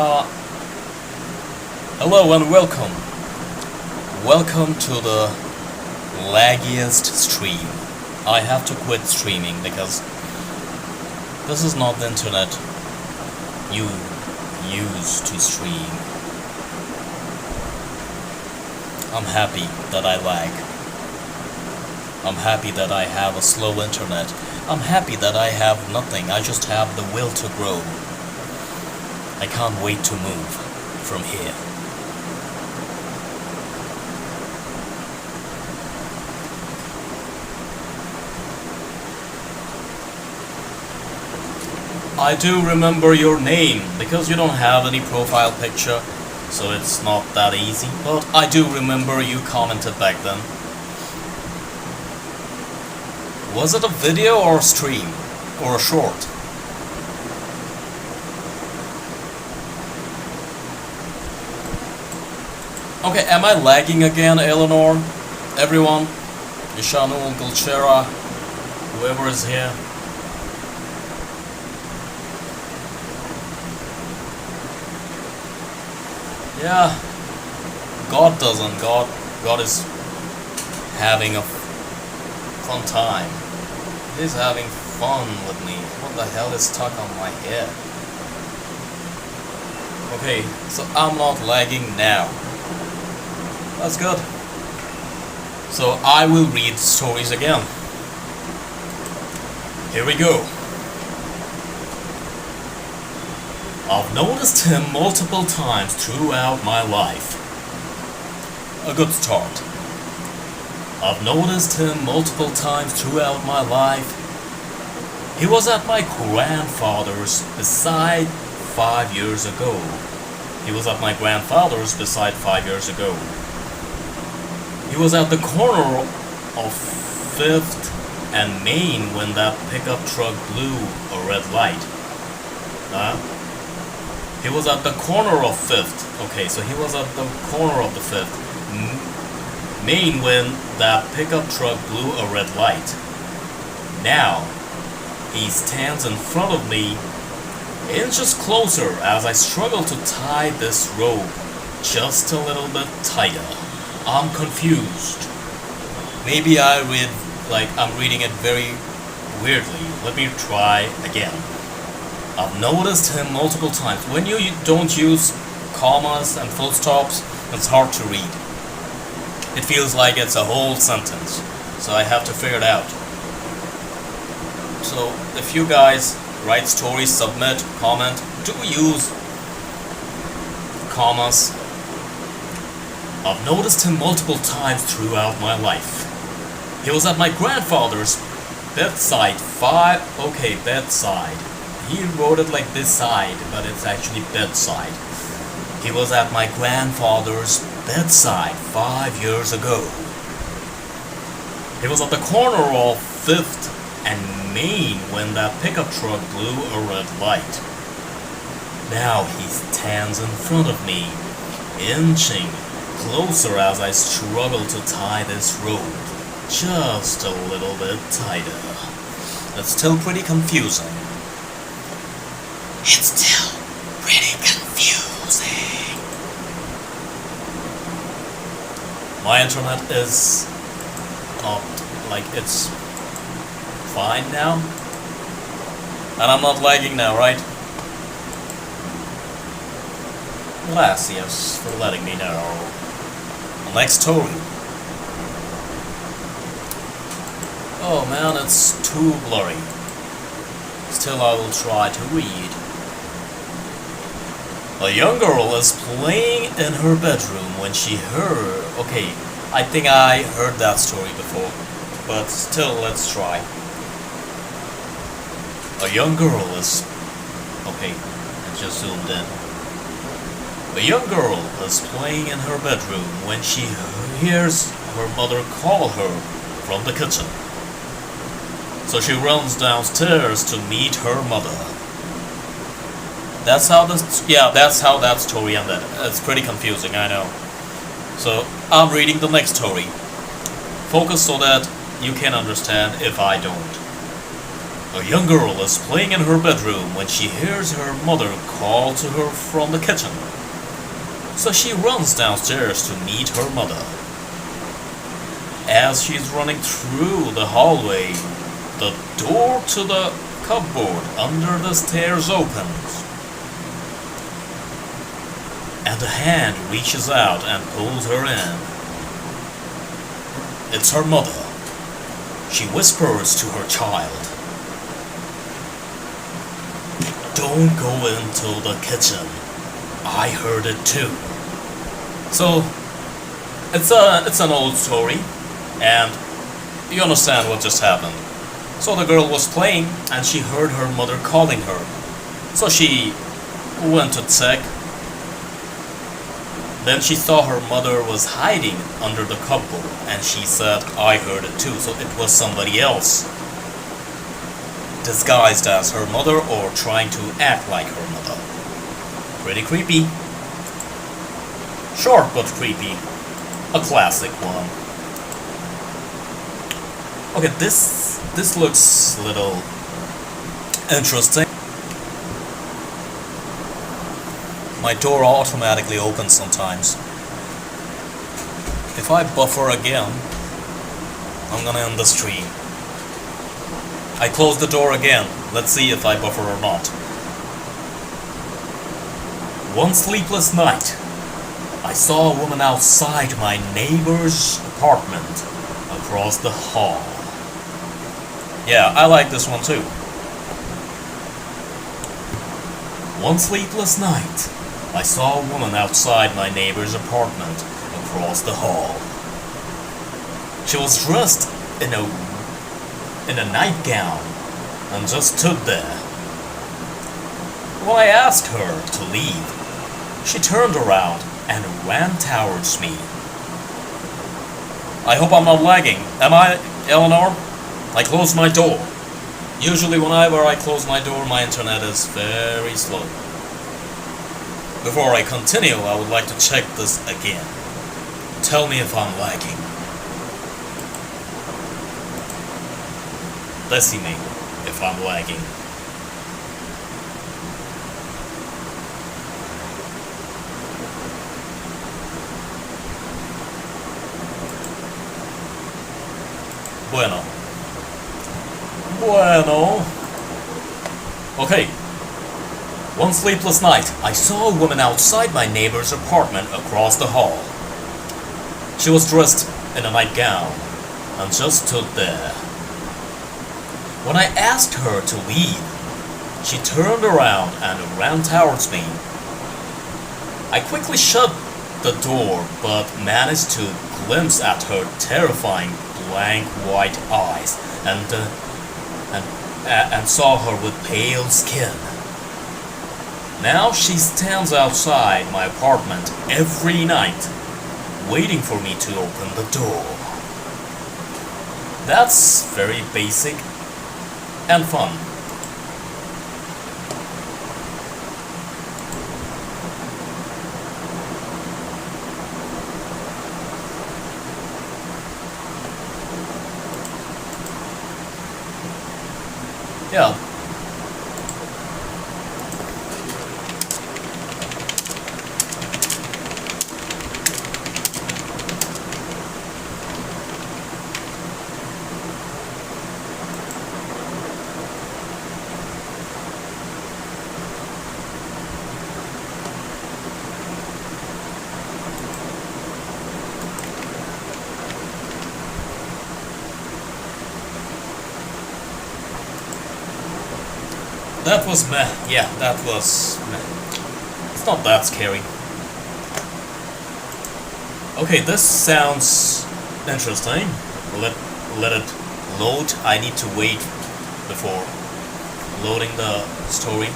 hello and welcome. Welcome to the laggiest stream. I have to quit streaming because this is not the internet you use to stream. I'm happy that I lag. I'm happy that I have a slow internet. I'm happy that I have nothing. I just have the will to grow. I can't wait to move from here. I do remember your name, because you don't have any profile picture, so it's not that easy, but I do remember you commented back then. Was it a video or a stream? Or a short? Okay, am I lagging again, Eleanor? Everyone? Ishanul, Gulchera, whoever is here. Yeah, God doesn't. God is having a fun time. He's having fun with me. What the hell is stuck on my head? Okay, so I'm not lagging now. That's good. So I will read stories again. Here we go. I've noticed him multiple times throughout my life. A good start. I've noticed him multiple times throughout my life. He was at my grandfather's beside 5 years ago. He was at my grandfather's beside 5 years ago. He was at the corner of 5th and Main when that pickup truck blew a red light. He was at the corner of 5th. Okay, so he was at the corner of the 5th. Main when that pickup truck blew a red light. Now, he stands in front of me, inches closer as I struggle to tie this rope just a little bit tighter. I'm confused. Maybe I'm reading it very weirdly. Let me try again. I've noticed him multiple times. When you don't use commas and full stops, it's hard to read. It feels like it's a whole sentence, so I have to figure it out. So if you guys write stories, submit, comment, do use commas. I've noticed him multiple times throughout my life. He was at my grandfather's bedside. Bedside. He wrote it like this side, but it's actually bedside. He was at my grandfather's bedside 5 years ago. He was at the corner of 5th and Main when that pickup truck blew a red light. Now he stands in front of me, inching closer as I struggle to tie this rope just a little bit tighter. It's still pretty confusing. It's still pretty confusing. My internet is not it's fine now. And I'm not lagging now, right? Gracias for letting me know. Next story. Oh man, it's too blurry. Still, I will try to read. A young girl is playing in her bedroom when she heard... Okay, I think I heard that story before, but still, let's try. A young girl is... Okay, I just zoomed in. A young girl is playing in her bedroom when she hears her mother call her from the kitchen. So she runs downstairs to meet her mother. That's how that story ended. It's pretty confusing, I know. So I'm reading the next story. Focus so that you can understand if I don't. A young girl is playing in her bedroom when she hears her mother call to her from the kitchen. So she runs downstairs to meet her mother. As she's running through the hallway, the door to the cupboard under the stairs opens. And a hand reaches out and pulls her in. It's her mother. She whispers to her child, "Don't go into the kitchen. I heard it too." So, it's an old story, and you understand what just happened. So the girl was playing, and she heard her mother calling her. So she went to check. Then she saw her mother was hiding under the cupboard, and she said, "I heard it too." So it was somebody else, disguised as her mother or trying to act like her mother. Pretty creepy. Short but creepy. A classic one. Okay, this looks a little interesting. My door automatically opens sometimes. If I buffer again, I'm gonna end the stream. I close the door again. Let's see if I buffer or not. One sleepless night, I saw a woman outside my neighbor's apartment across the hall. Yeah, I like this one too. One sleepless night, I saw a woman outside my neighbor's apartment across the hall. She was dressed in a nightgown and just stood there. When I asked her to leave, she turned around and ran towards me. I hope I'm not lagging. Am I, Eleanor? I closed my door. Usually whenever I close my door, my internet is very slow. Before I continue, I would like to check this again. Tell me if I'm lagging. Decimate if I'm lagging. Bueno. Okay. One sleepless night, I saw a woman outside my neighbor's apartment across the hall. She was dressed in a nightgown and just stood there. When I asked her to leave, she turned around and ran towards me. I quickly shut the door, but managed to glimpse at her terrifying blank white eyes and saw her with pale skin. Now she stands outside my apartment every night, waiting for me to open the door. That's very basic and fun. Yeah. That was meh. Yeah, that was meh. It's not that scary. Okay, this sounds interesting. Let it load. I need to wait before loading the story.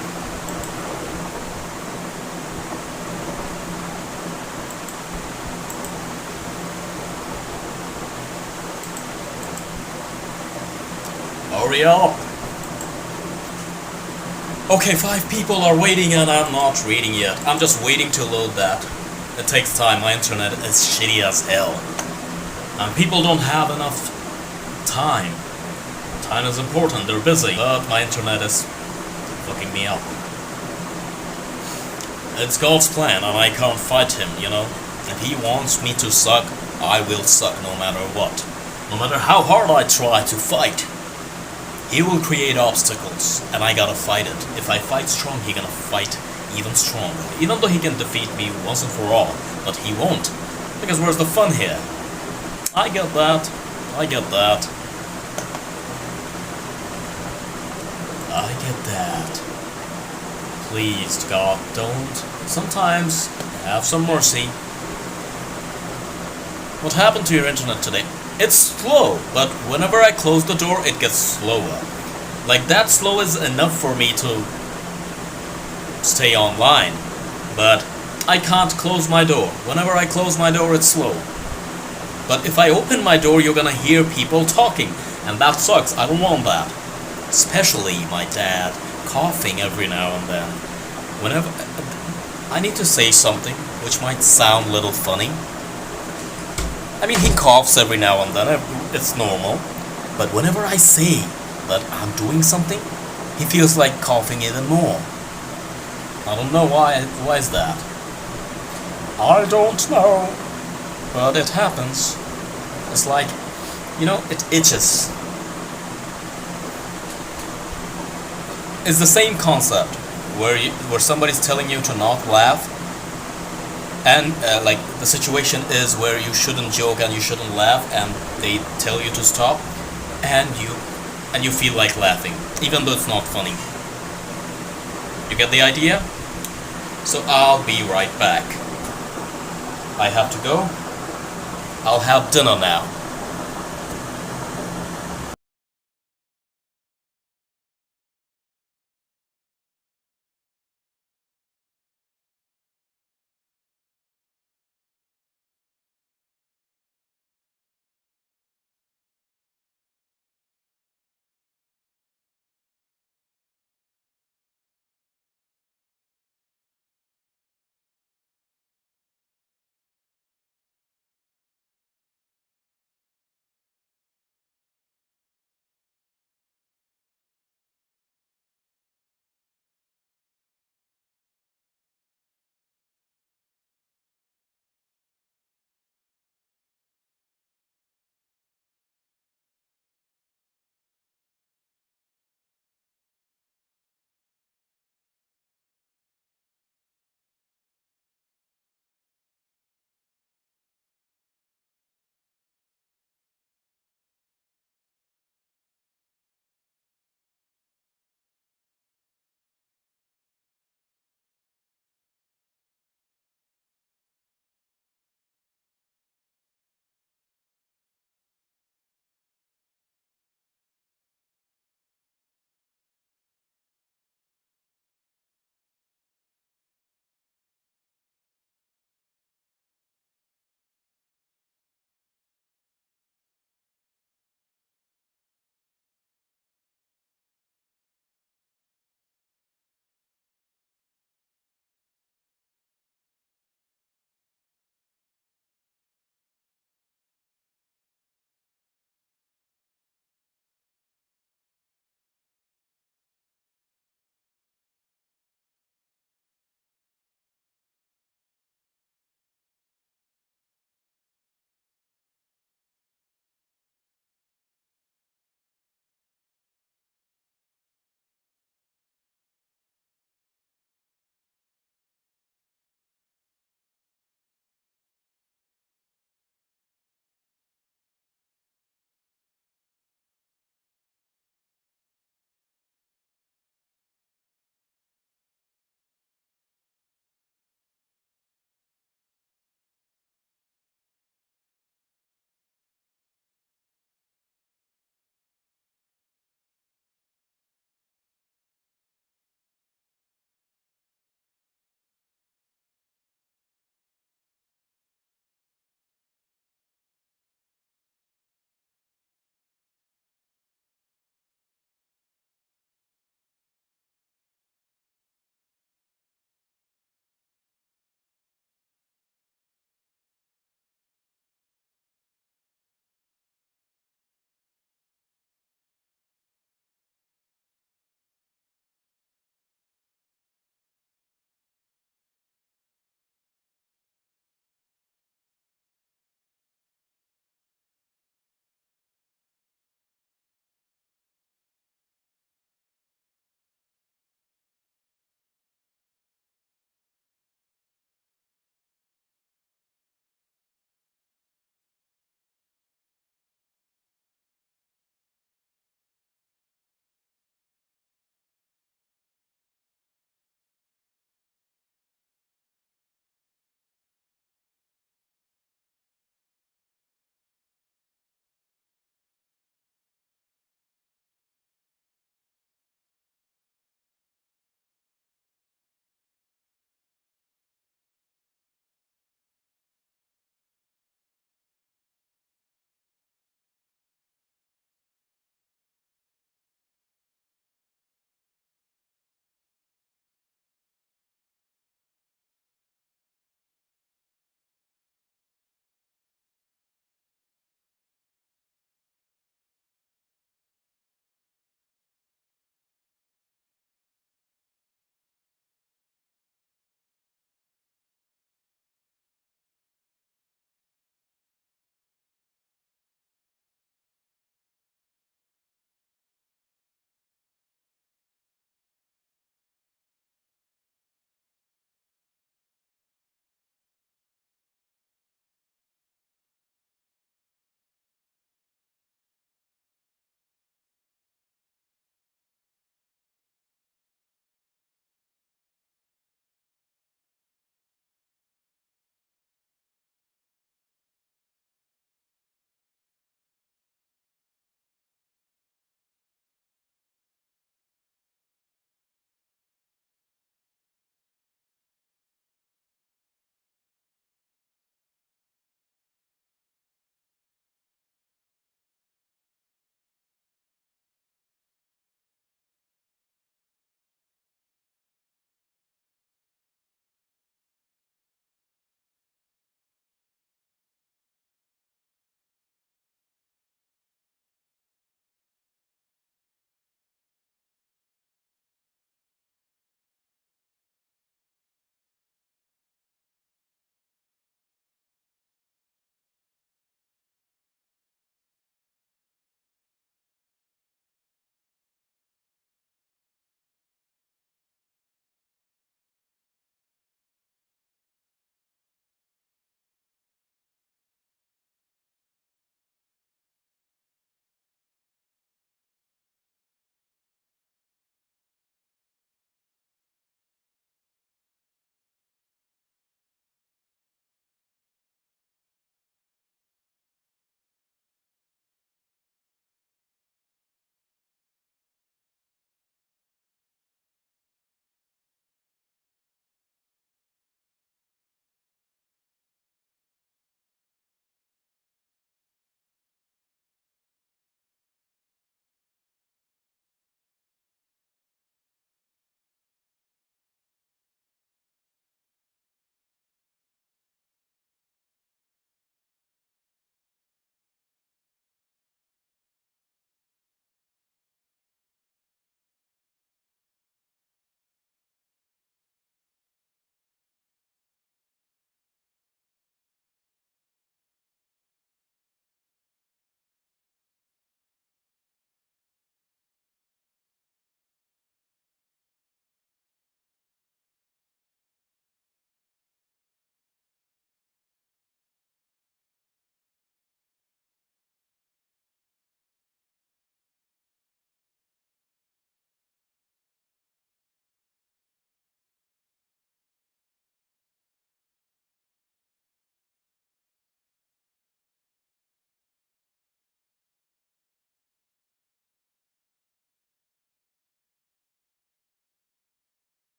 Hurry up! Okay, 5 people are waiting and I'm not reading yet. I'm just waiting to load that. It takes time, my internet is shitty as hell. And people don't have enough time. Time is important, they're busy. But my internet is fucking me up. It's God's plan and I can't fight him, you know? If he wants me to suck, I will suck no matter what. No matter how hard I try to fight. He will create obstacles, and I gotta fight it. If I fight strong, he gonna fight even stronger. Even though he can defeat me once and for all, but he won't. Because where's the fun here? I get that. I get that. I get that. Please, God, don't. Sometimes, have some mercy. What happened to your internet today? It's slow, but whenever I close the door, it gets slower. Like, that slow is enough for me to stay online. But I can't close my door. Whenever I close my door, it's slow. But if I open my door, you're gonna hear people talking. And that sucks. I don't want that. Especially my dad coughing every now and then. Whenever... I need to say something, which might sound a little funny. I mean, he coughs every now and then, it's normal. But whenever I say that I'm doing something, he feels like coughing even more. I don't know why. Why is that? I don't know. But it happens. It's like, it itches. It's the same concept where somebody's telling you to not laugh, and like the situation is where you shouldn't joke and you shouldn't laugh, and they tell you to stop, and you feel like laughing, even though it's not funny. You get the idea? So I'll be right back. I have to go. I'll have dinner now.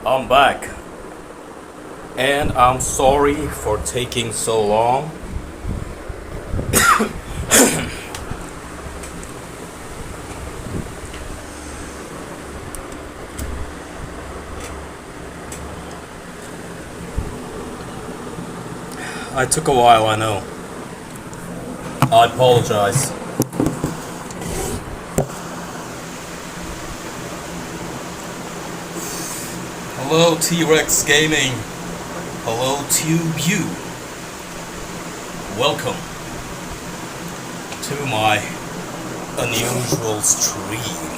I'm back, and I'm sorry for taking so long. I took a while, I know. I apologize. Hello, T-Rex Gaming. Hello, TubeU. Welcome to my unusual stream.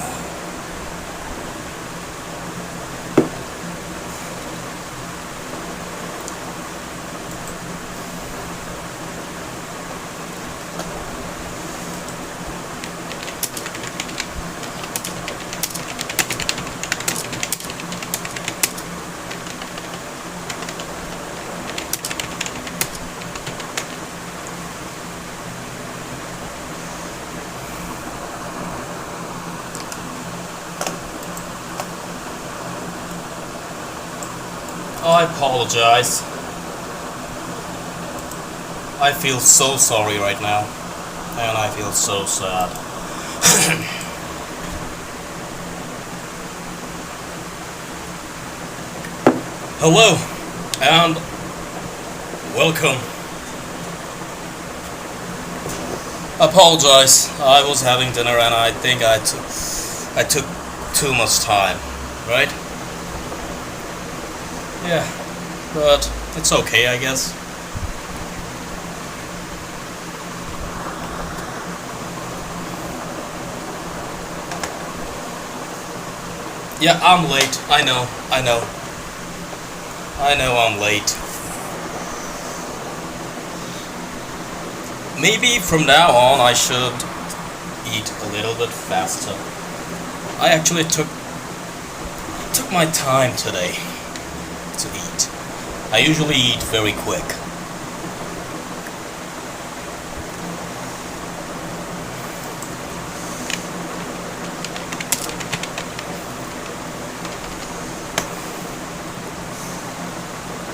I apologize. I feel so sorry right now, and I feel so sad. Hello, and welcome. Apologize. I was having dinner, and I think I took too much time, right? Yeah, but it's okay, I guess. Yeah, I'm late. I know I'm late. Maybe from now on I should eat a little bit faster. I actually took my time today to eat. I usually eat very quick.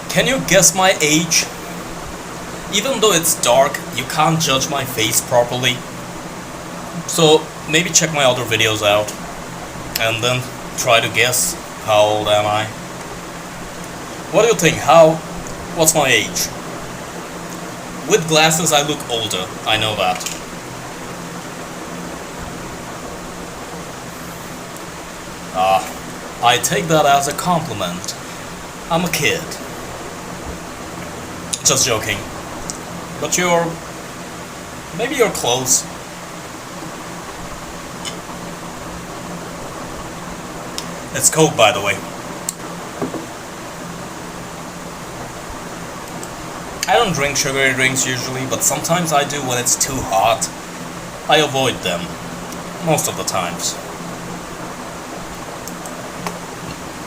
Can you guess my age? Even though it's dark, you can't judge my face properly. So maybe check my other videos out and then try to guess how old am I. What do you think? What's my age? With glasses I look older, I know that. I take that as a compliment. I'm a kid. Just joking. But maybe you're close. It's cold, by the way. I don't drink sugary drinks usually, but sometimes I do when it's too hot. I avoid them, most of the times.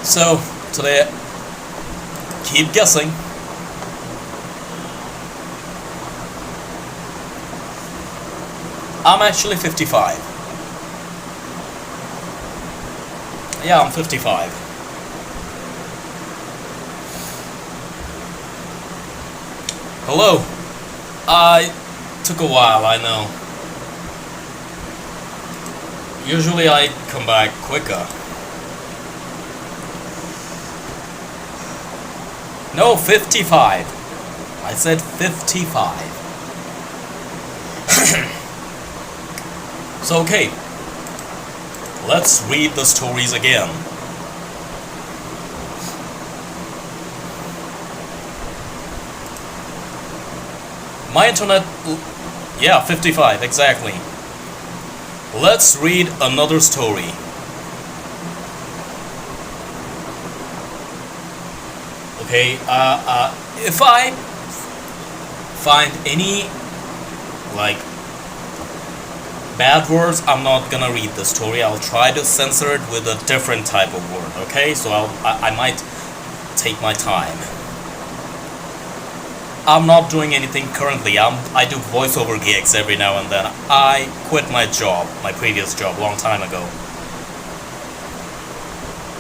So, today, keep guessing. I'm actually 55. Yeah, I'm 55. Hello. I took a while, I know. Usually I come back quicker. No, 55. I said 55. So okay, let's read the stories again. My internet... Yeah, 55, exactly. Let's read another story. Okay, if I find any, like, bad words, I'm not gonna read the story. I'll try to censor it with a different type of word, okay? So I might take my time. I'm not doing anything currently. I do voiceover gigs every now and then. I quit my job, my previous job, long time ago.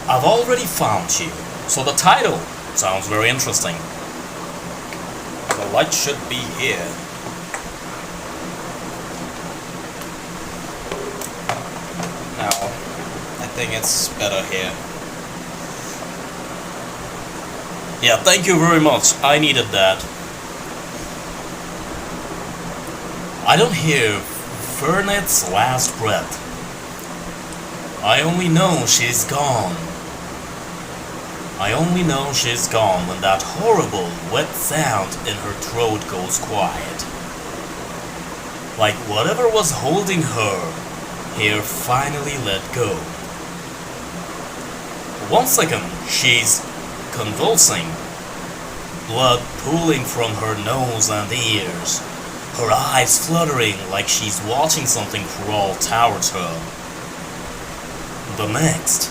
I've already found you. So the title sounds very interesting. The light should be here. Now, I think it's better here. Yeah, thank you very much. I needed that. I don't hear Fernet's last breath. I only know she's gone. I only know she's gone when that horrible, wet sound in her throat goes quiet. Like whatever was holding her here finally let go. For 1 second, she's convulsing, blood pooling from her nose and ears, her eyes fluttering like she's watching something crawl towards her. The next,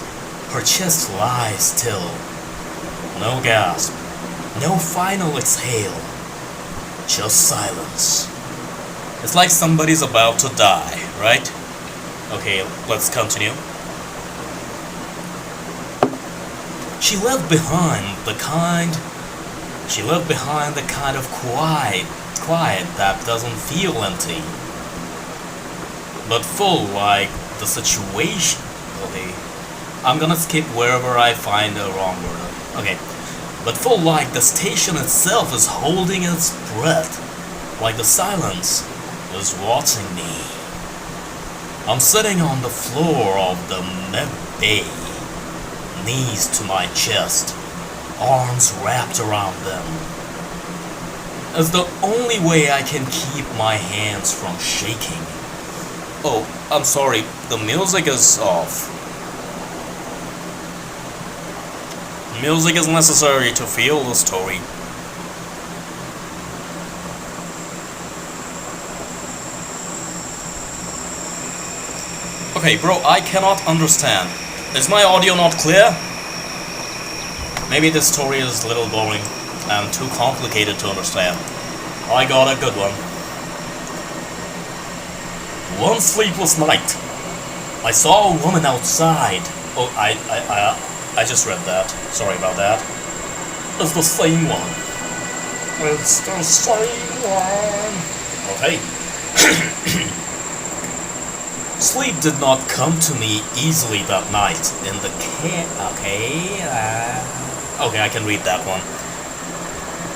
her chest lies still. No gasp, no final exhale, just silence. It's like somebody's about to die, right? Okay, let's continue. She left behind the kind of quiet that doesn't feel empty, but full, like the situation. Okay, I'm gonna skip wherever I find a wrong word. Okay, but full like the station itself is holding its breath, like the silence is watching me. I'm sitting on the floor of the med bay, knees to my chest, arms wrapped around them. It's the only way I can keep my hands from shaking. Oh, I'm sorry, the music is off. Music is necessary to feel the story. Okay, bro, I cannot understand. Is my audio not clear? Maybe this story is a little boring and too complicated to understand. I got a good one. One sleepless night, I saw a woman outside. Oh, I just read that. Sorry about that. It's the same one. It's the same one. Okay. Sleep did not come to me easily that night in the okay, I can read that one.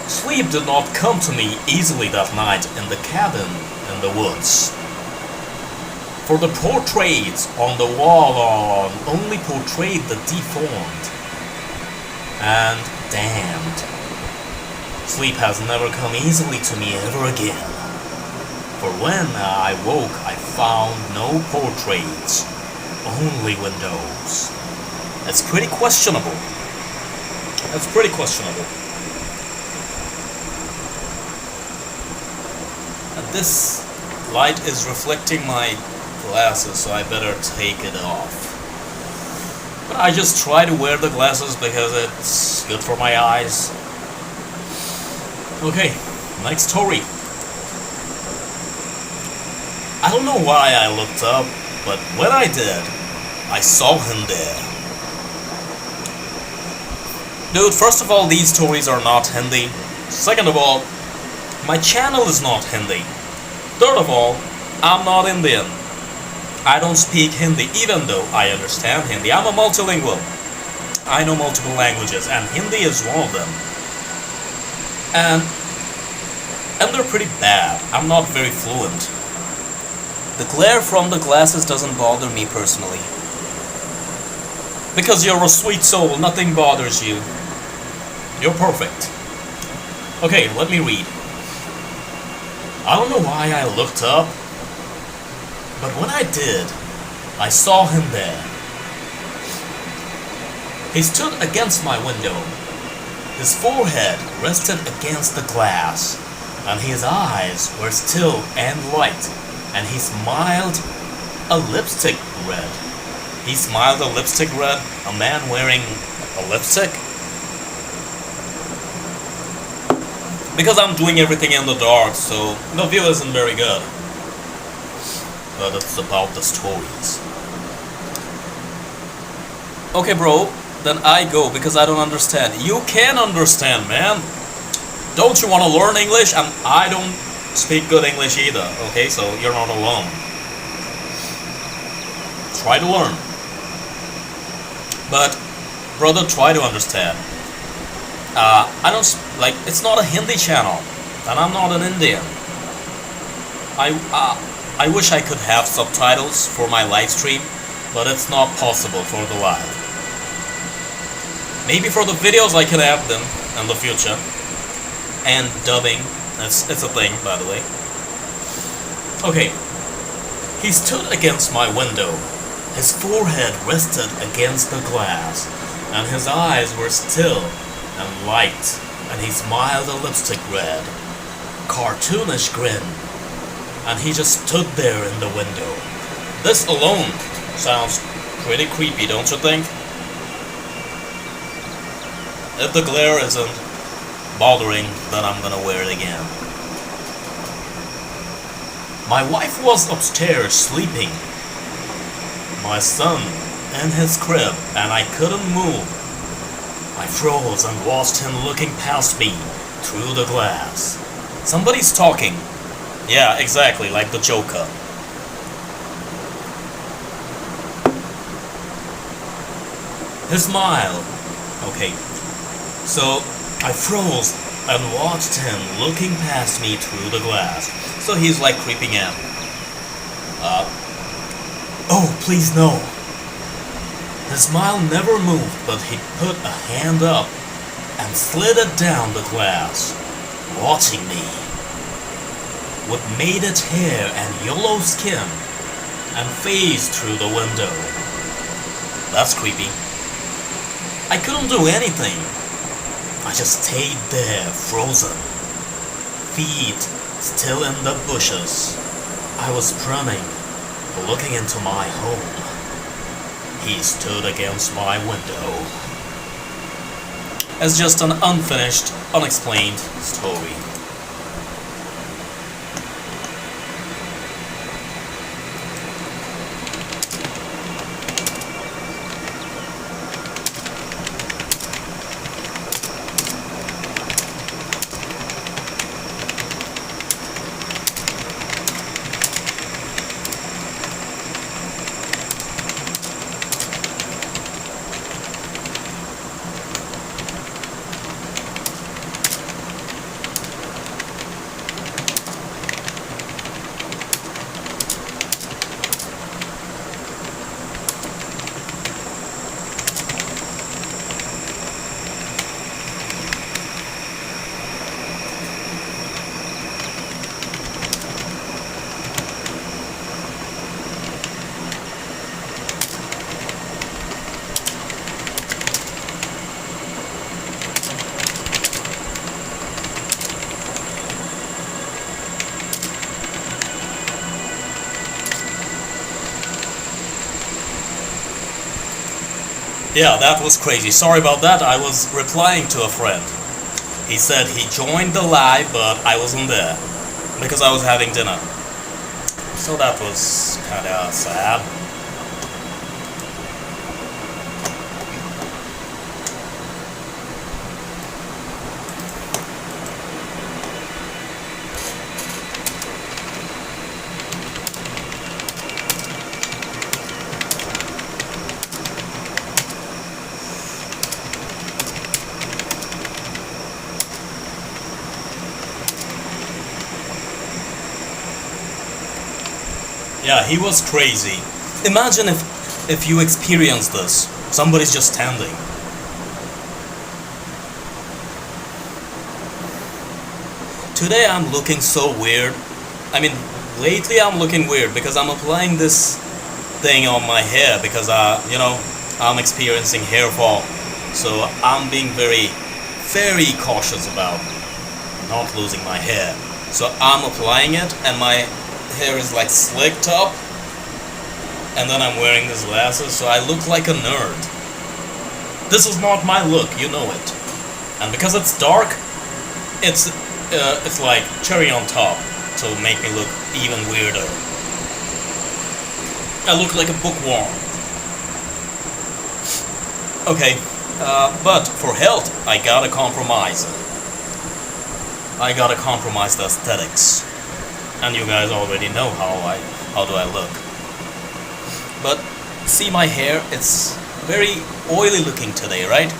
Sleep did not come to me easily that night in the cabin in the woods. For the portraits on the wall only portrayed the deformed and damned. Sleep has never come easily to me ever again. For when I woke, I found no portraits, only windows. It's pretty questionable. It's pretty questionable. And this light is reflecting my glasses, so I better take it off. But I just try to wear the glasses because it's good for my eyes. Okay, next story. I don't know why I looked up, but when I did, I saw him there. Dude, first of all, these stories are not Hindi. Second of all, my channel is not Hindi. Third of all, I'm not Indian. I don't speak Hindi, even though I understand Hindi. I'm a multilingual. I know multiple languages, and Hindi is one of them. And they're pretty bad. I'm not very fluent. The glare from the glasses doesn't bother me personally. Because you're a sweet soul, nothing bothers you. You're perfect. Okay, let me read. I don't know why I looked up, but when I did, I saw him there. He stood against my window. His forehead rested against the glass, and his eyes were still and light, and he smiled a lipstick red. He smiled a lipstick red? A man wearing a lipstick? Because I'm doing everything in the dark, so the view isn't very good. But it's about the stories. Okay, bro, then I go because I don't understand. You can understand, man. Don't you want to learn English? And I don't speak good English either, okay? So you're not alone. Try to learn. But, brother, try to understand. I don't, like, it's not a Hindi channel. And I'm not an Indian. I wish I could have subtitles for my live stream, but it's not possible for the live. Maybe for the videos I can have them in the future. And dubbing, it's a thing, by the way. Okay. He stood against my window. His forehead rested against the glass, and his eyes were still and light, and he smiled a lipstick red, cartoonish grin, and he just stood there in the window. This alone sounds pretty creepy, don't you think? If the glare isn't bothering, then I'm gonna wear it again. My wife was upstairs sleeping. My son in his crib, and I couldn't move. I froze and watched him looking past me through the glass. Somebody's talking. Yeah, exactly, like the Joker. His smile. Okay. So, I froze and watched him looking past me through the glass. So he's like creeping in. Oh, please no. His smile never moved, but he put a hand up and slid it down the glass, watching me. With matted hair and yellow skin, and face through the window. That's creepy. I couldn't do anything. I just stayed there, frozen. Feet still in the bushes. I was running, looking into my home. He stood against my window. It's just an unfinished, unexplained story. Yeah, that was crazy. Sorry about that. I was replying to a friend. He said he joined the live, but I wasn't there because I was having dinner. So that was kinda sad. Yeah, he was crazy. Imagine if you experience this. Somebody's just standing. Today I'm looking so weird. I mean, lately I'm looking weird because I'm applying this thing on my hair because, you know, I'm experiencing hair fall. So I'm being very, very cautious about not losing my hair. So I'm applying it and my hair is like slicked up, and then I'm wearing these glasses, so I look like a nerd. This is not my look, you know it. And because it's dark, it's like cherry on top to make me look even weirder. I look like a bookworm. Okay, but for health, I gotta compromise. I gotta compromise the aesthetics, and you guys already know how do I look. But see my hair, it's very oily looking today, right?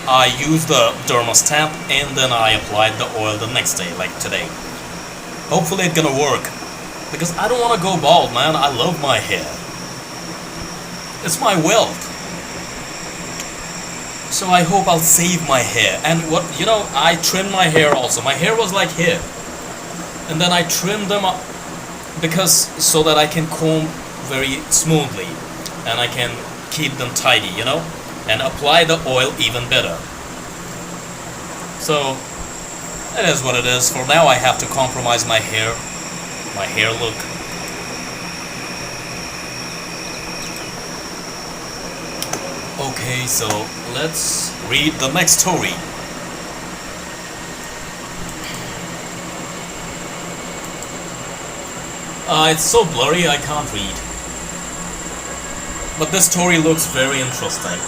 I used the dermostat and then I applied the oil the next day, like today. Hopefully it's gonna work, because I don't want to go bald, man. I love my hair. It's my wealth. So I hope I'll save my hair. And what, you know, I trimmed my hair also. My hair was like here. And then I trimmed them up because so that I can comb very smoothly and I can keep them tidy, you know, and apply the oil even better. So it is what it is. For now I have to compromise my hair look. Okay, so let's read the next story. It's so blurry I can't read. But this story looks very interesting.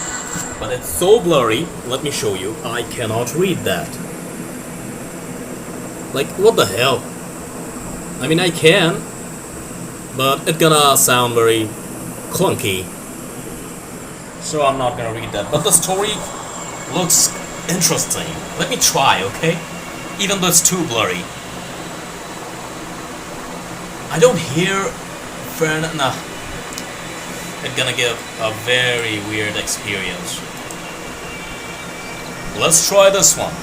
But it's so blurry, let me show you, I cannot read that. Like, what the hell? I mean, I can, but it's gonna sound very clunky. So I'm not gonna read that. But the story looks interesting. Let me try, okay? Even though it's too blurry. I don't hear fair enough. Nah. It's gonna give a very weird experience. Let's try this one.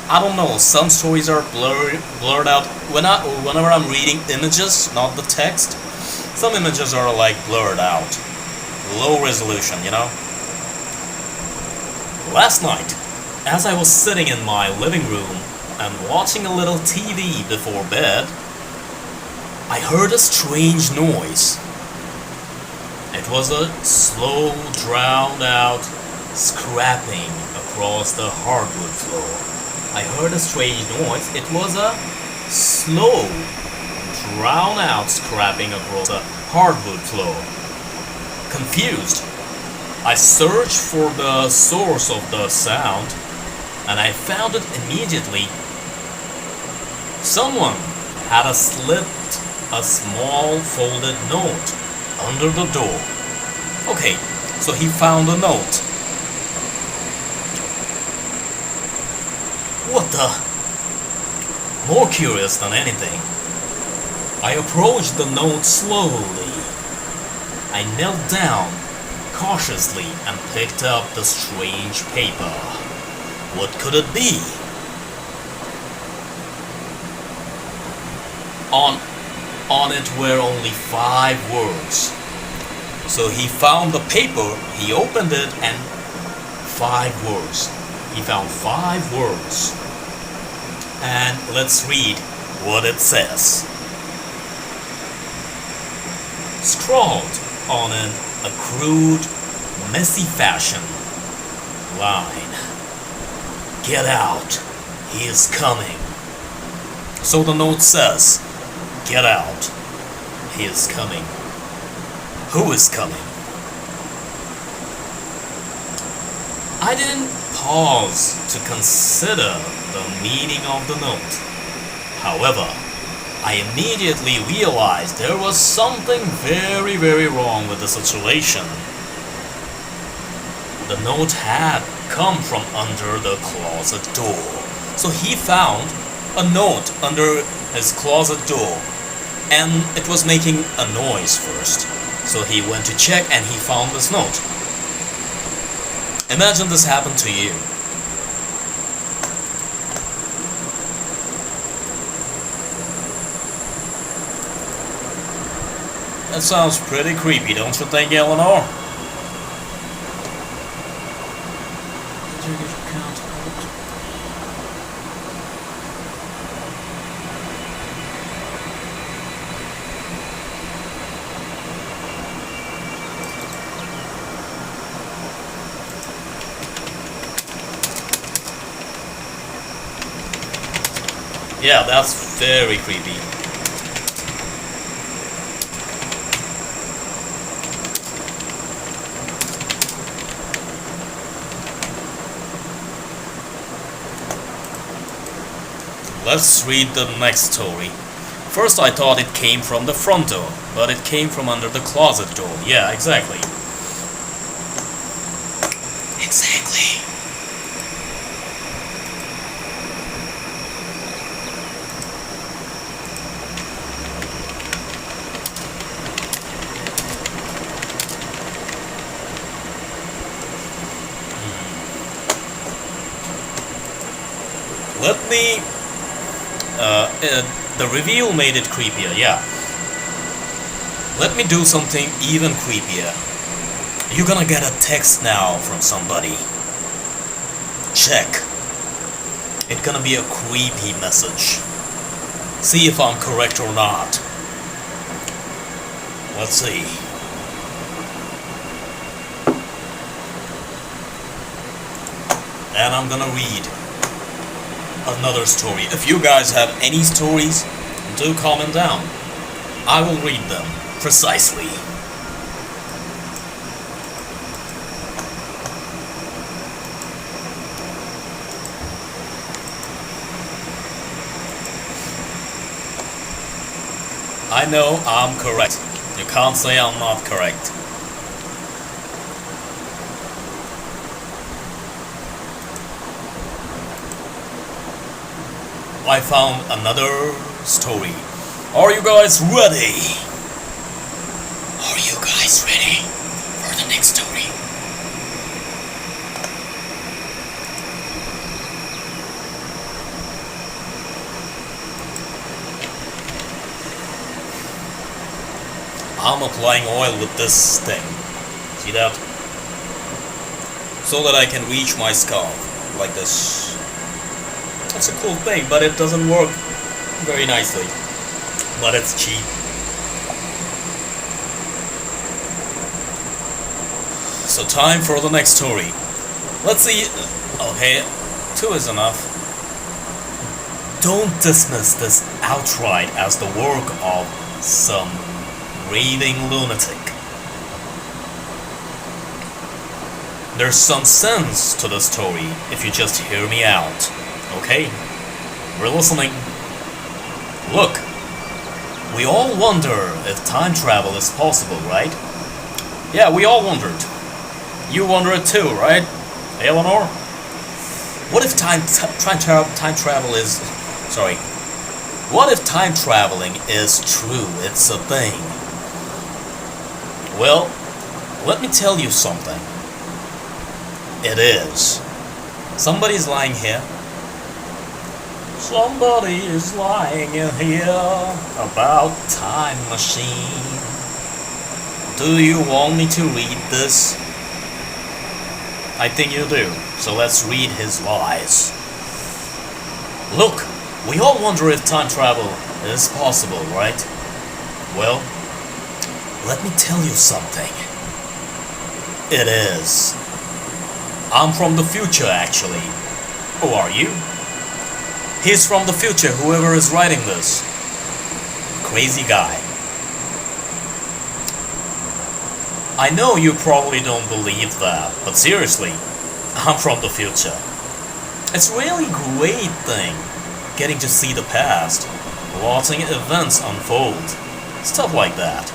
I don't know, some stories are blurred out. Whenever I'm reading images, not the text, some images are like blurred out. Low resolution, you know? Last night, as I was sitting in my living room and watching a little TV before bed, I heard a strange noise. It was a slow, drowned out scraping across the hardwood floor. I heard a strange noise. It was a slow, drowned out scraping across the hardwood floor. Confused, I searched for the source of the sound, and I found it immediately. Someone had slipped a small folded note under the door. Okay, so he found a note. What the? More curious than anything, I approached the note slowly. I knelt down cautiously and picked up the strange paper. What could it be? On it were only 5 words. So he found the paper, he opened it, and 5 words. He found 5 words. And let's read what it says. Scrawled on a crude, messy fashion line. Get out, he is coming. So the note says, get out, he is coming. Who is coming? I didn't pause to consider the meaning of the note. However, I immediately realized there was something very, very wrong with the situation. The note had come from under the closet door. So he found a note under his closet door, and it was making a noise first. So he went to check and he found this note. Imagine this happened to you. That sounds pretty creepy, don't you think, Eleanor? Yeah, that's very creepy. Let's read the next story. First I thought it came from the front door, but it came from under the closet door. Yeah, exactly. Exactly. Let me... the reveal made it creepier, yeah. Let me do something even creepier. You're gonna get a text now from somebody. Check. It's gonna be a creepy message. See if I'm correct or not. Let's see. And I'm gonna read another story. If you guys have any stories, do comment down. I will read them precisely. I know I'm correct. You can't say I'm not correct. I found another story. Are you guys ready? Are you guys ready for the next story? I'm applying oil with this thing. See that? So that I can reach my scalp like this. It's a cool thing, but it doesn't work very nicely. But it's cheap. So time for the next story. Let's see. Okay, 2 is enough. Don't dismiss this outright as the work of some raving lunatic. There's some sense to the story if you just hear me out. Okay? We're listening. Look, we all wonder if time travel is possible, right? Yeah, we all wondered. You wonder it too, right, Eleanor? What if time travel is... Sorry. What if time traveling is true? It's a thing. Well, let me tell you something. It is. Somebody's lying here. Somebody is lying in here about time machine. Do you want me to read this? I think you do, so let's read his lies. Look, we all wonder if time travel is possible, right? Well, let me tell you something. It is. I'm from the future, actually. Who are you? He's from the future, whoever is writing this. Crazy guy. I know you probably don't believe that, but seriously, I'm from the future. It's really great thing, getting to see the past, watching events unfold, stuff like that.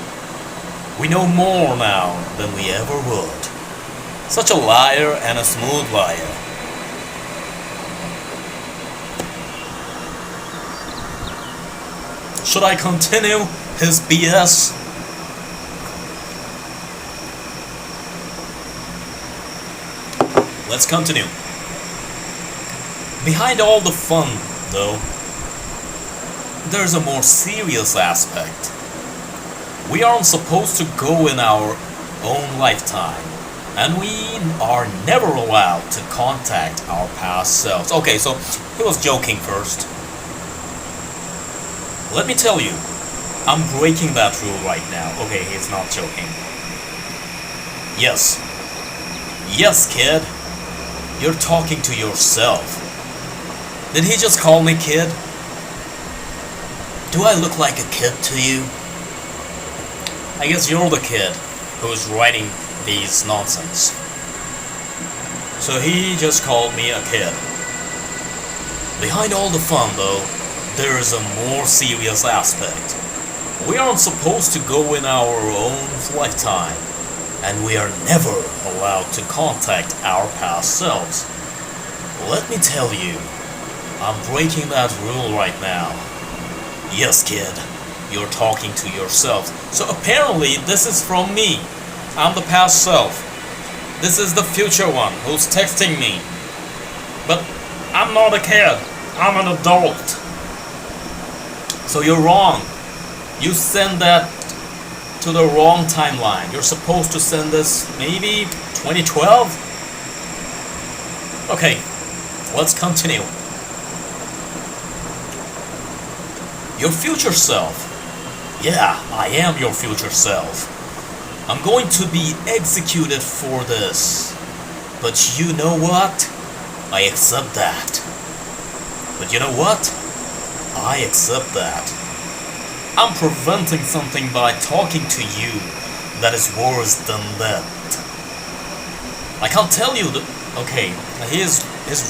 We know more now than we ever would. Such a liar and a smooth liar. Should I continue his BS? Let's continue. Behind all the fun, though, there's a more serious aspect. We aren't supposed to go in our own lifetime, and we are never allowed to contact our past selves. Okay, so he was joking first. Let me tell you, I'm breaking that rule right now. Okay, he's not joking. Yes. Yes, kid. You're talking to yourself. Did he just call me kid? Do I look like a kid to you? I guess you're the kid who's writing these nonsense. So he just called me a kid. Behind all the fun, though, there is a more serious aspect. We aren't supposed to go in our own lifetime, and we are never allowed to contact our past selves. Let me tell you, I'm breaking that rule right now. Yes, kid, you're talking to yourself. So apparently this is from me. I'm the past self. This is the future one who's texting me. But I'm not a kid. I'm an adult. So you're wrong. You send that to the wrong timeline. You're supposed to send this maybe 2012? Okay, let's continue. Your future self. Yeah, I am your future self. I'm going to be executed for this. But you know what? I accept that. But you know what? I accept that. I'm preventing something by talking to you that is worse than that. I can't tell you that. Okay, he's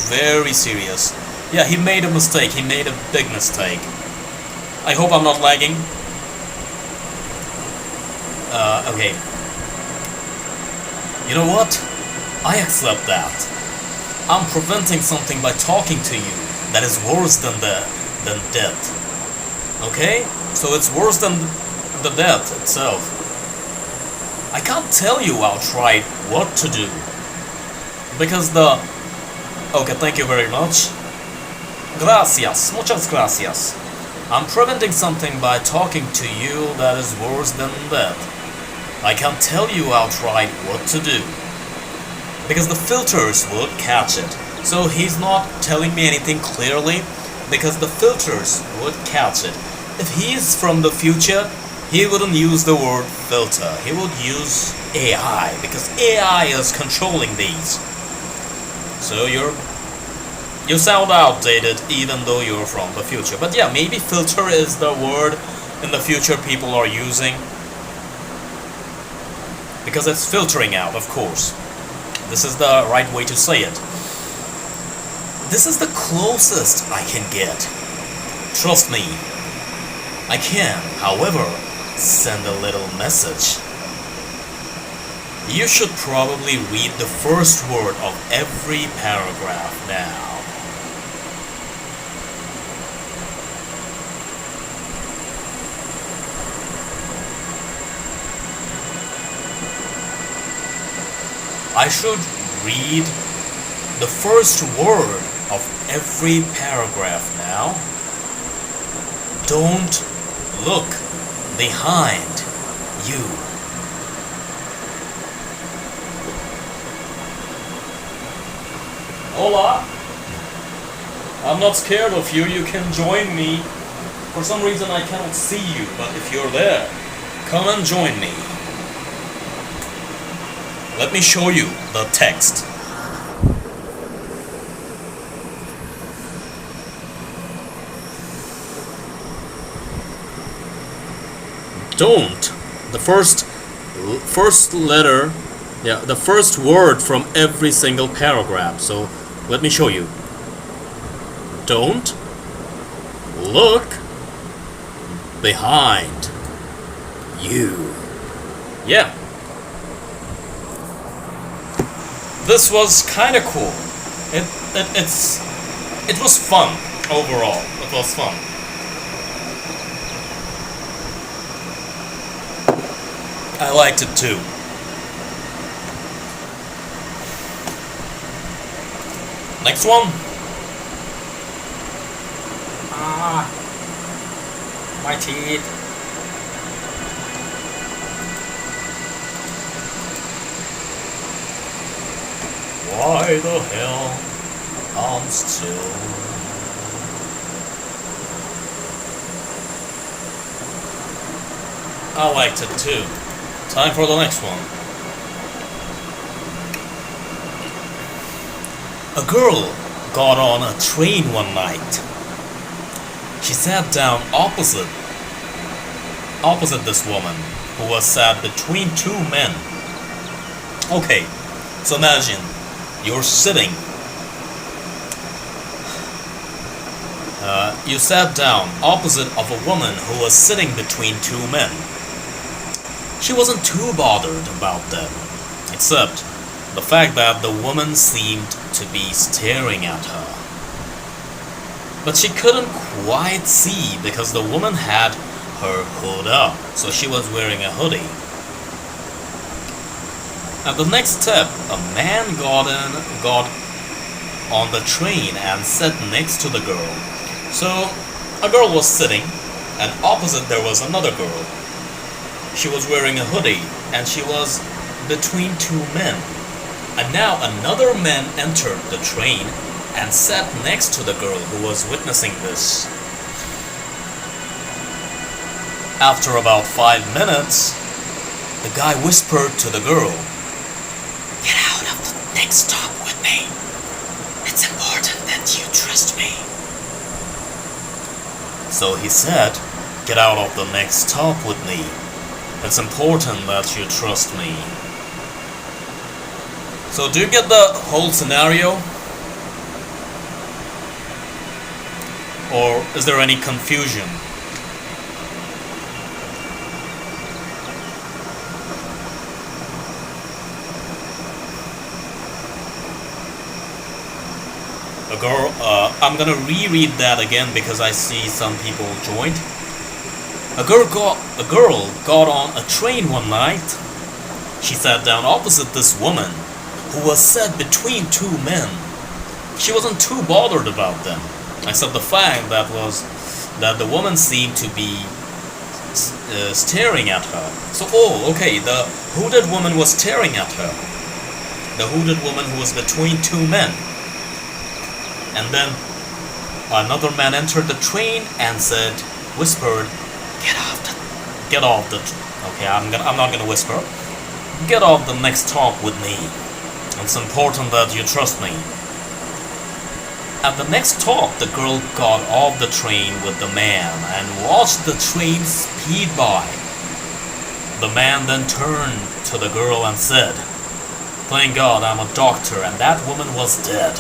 very serious. Yeah, he made a mistake. He made a big mistake. I hope I'm not lagging. Okay. You know what? I accept that. I'm preventing something by talking to you that is worse than death. Okay? So it's worse than the death itself. I can't tell you outright what to do. Because the... Okay, thank you very much. Gracias, muchas gracias. I'm preventing something by talking to you that is worse than death. I can't tell you outright what to do. Because the filters would catch it. So he's not telling me anything clearly because the filters would catch it. If he's from the future, he wouldn't use the word filter. He would use AI because AI is controlling these. So you sound outdated even though you're from the future. But yeah, maybe filter is the word in the future people are using. Because it's filtering out, of course. This is the right way to say it. This is the closest I can get. Trust me. I can, however, send a little message. You should probably read the first word of every paragraph now. I should read the first word of every paragraph now. Don't look behind you. Hola. I'm not scared of you. You can join me. For some reason I cannot see you, but if you're there, come and join me. Let me show you the text. Don't. The first letter, yeah, the first word from every single paragraph. So let me show you. Don't look behind you. Yeah. This was kind of cool. It was fun overall. It was fun. I liked it too. Next one. My teeth. Why the hell I'm still... I liked it too. Time for the next one. A girl got on a train one night. She sat down opposite this woman, who was sat between two men. Okay, so imagine you're sitting you sat down opposite of a woman who was sitting between two men. She wasn't too bothered about them, except the fact that the woman seemed to be staring at her. But she couldn't quite see because the woman had her hood up, so she was wearing a hoodie. At the next step, a man got on the train and sat next to the girl. So, a girl was sitting, and opposite there was another girl. She was wearing a hoodie, and she was between two men. And now another man entered the train and sat next to the girl who was witnessing this. After about 5 minutes, the guy whispered to the girl, "Get out of the next stop with me. It's important that you trust me." So he said, "Get out of the next stop with me. It's important that you trust me." So do you get the whole scenario? Or is there any confusion? I'm gonna reread that again because I see some people joined. A girl got on a train one night. She sat down opposite this woman who was sat between two men. She wasn't too bothered about them, except the fact that the woman seemed to be staring at her. So, okay, the hooded woman was staring at her. The hooded woman who was between two men. And then another man entered the train and whispered, "Get off the." Okay, I'm not gonna whisper. "Get off the next stop with me. It's important that you trust me." At the next stop, the girl got off the train with the man and watched the train speed by. The man then turned to the girl and said, "Thank God I'm a doctor," and that woman was dead.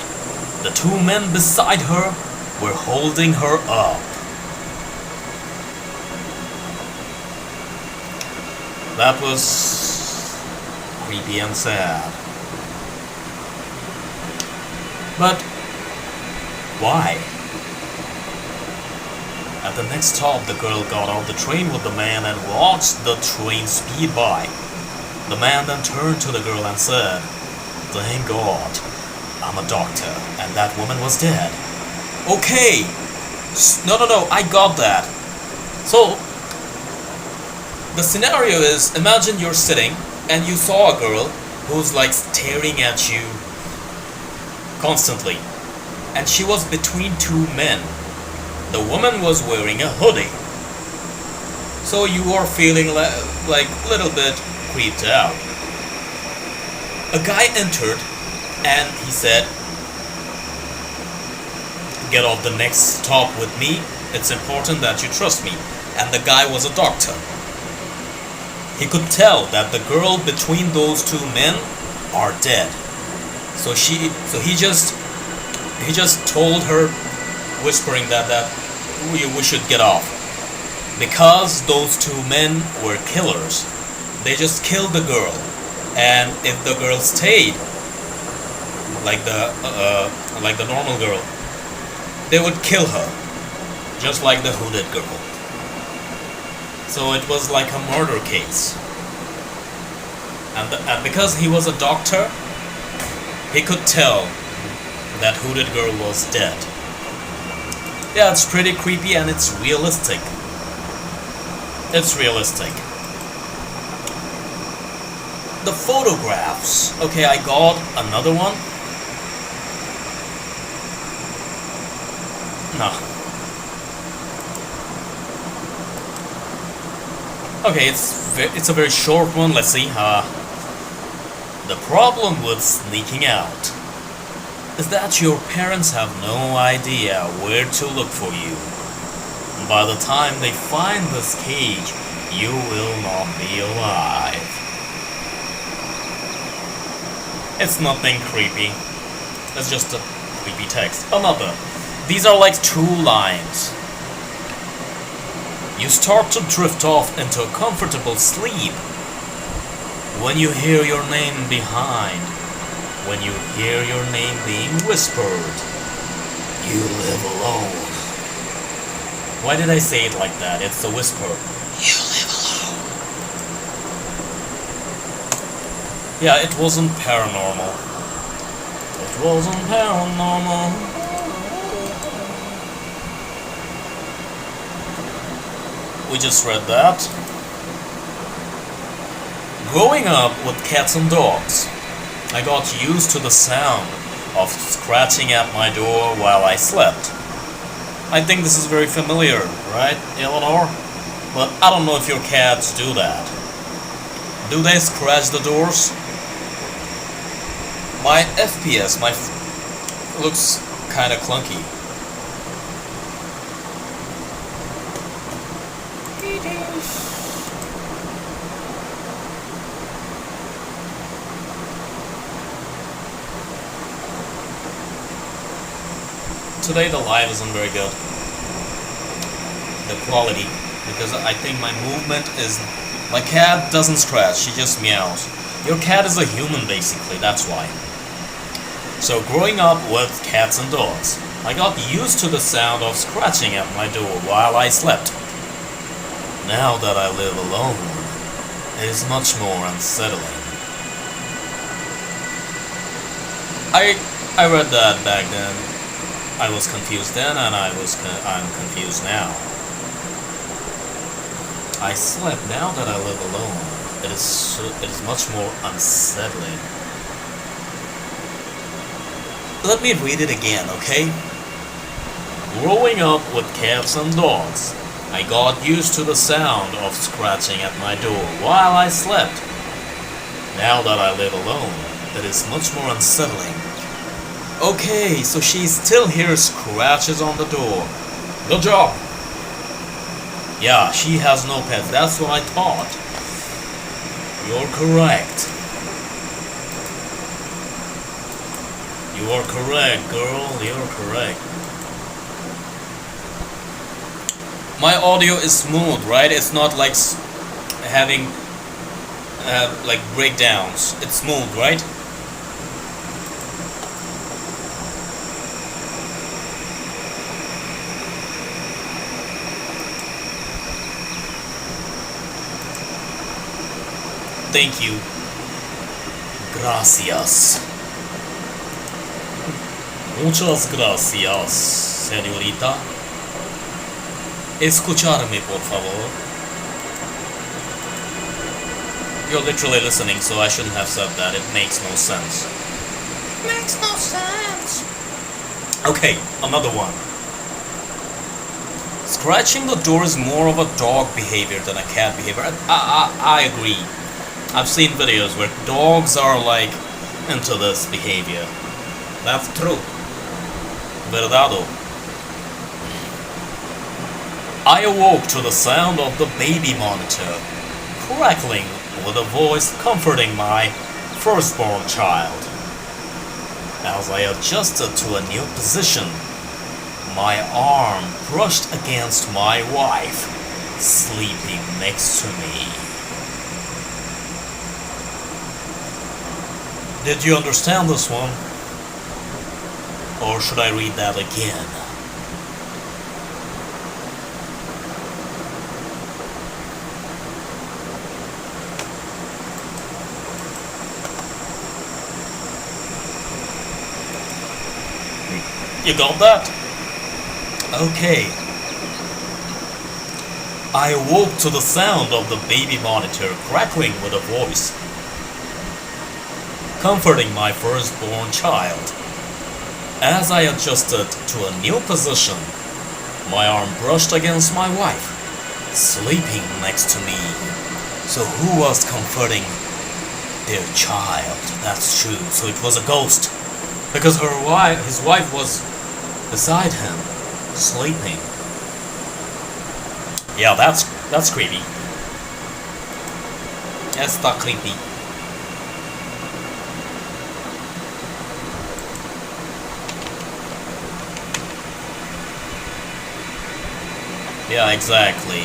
The two men beside her were holding her up. That was creepy and sad. But why? At the next stop, the girl got off the train with the man and watched the train speed by. The man then turned to the girl and said, "Thank God I'm a doctor," and that woman was dead. Okay. No, I got that. So, the scenario is, imagine you're sitting and you saw a girl who's like staring at you constantly. And she was between two men. The woman was wearing a hoodie. So you are feeling like a little bit creeped out. A guy entered and he said, "Get off the next stop with me. It's important that you trust me." And the guy was a doctor. He could tell that the girl between those two men are dead. So he just told her, whispering that we should get off. Because those two men were killers. They just killed the girl. And if the girl stayed like the normal girl, they would kill her, just like the hooded girl. So it was like a murder case. And because he was a doctor, he could tell that hooded girl was dead. Yeah, it's pretty creepy and it's realistic. It's realistic. The photographs. Okay, I got another one. No. Okay, it's a very short one. Let's see. The problem with sneaking out is that your parents have no idea where to look for you. By the time they find this cage, you will not be alive. It's nothing creepy. It's just a creepy text. Another. These are like two lines. You start to drift off into a comfortable sleep when you hear your name behind, when you hear your name being whispered. You live alone. Why did I say it like that? It's a whisper. You live alone. Yeah, it wasn't paranormal. It wasn't paranormal. We just read that. Growing up with cats and dogs, I got used to the sound of scratching at my door while I slept. I think this is very familiar, right, Eleanor? But I don't know if your cats do that. Do they scratch the doors? My FPS, looks kinda clunky. Today the live isn't very good. The quality, because I think my movement is... My cat doesn't scratch, she just meows. Your cat is a human basically, that's why. So growing up with cats and dogs, I got used to the sound of scratching at my door while I slept. Now that I live alone, it is much more unsettling. I read that back then. I was confused then, and I'm confused now. I slept. Now that I live alone, it is much more unsettling. Let me read it again, okay? Growing up with cats and dogs, I got used to the sound of scratching at my door while I slept. Now that I live alone, it is much more unsettling. Okay, so she still hears scratches on the door. Good job! Yeah, she has no pets, that's what I thought. You're correct. You are correct, girl, you're correct. My audio is smooth, right? It's not like having like breakdowns. It's smooth, right? Thank you. Gracias. Muchas gracias, señorita. Escucharme, por favor. You're literally listening, so I shouldn't have said that. It makes no sense. Makes no sense. Okay, another one. Scratching the door is more of a dog behavior than a cat behavior. I agree. I've seen videos where dogs are like into this behavior. That's true. Verdado. I awoke to the sound of the baby monitor crackling with a voice comforting my firstborn child. As I adjusted to a new position, my arm brushed against my wife, sleeping next to me. Did you understand this one? Or should I read that again? You got that? Okay. I awoke to the sound of the baby monitor crackling with a voice, comforting my firstborn child. As I adjusted to a new position, my arm brushed against my wife, sleeping next to me. So who was comforting their child? That's true. So it was a ghost, because his wife was beside him, sleeping. Yeah, that's creepy. Está creepy. Yeah, exactly.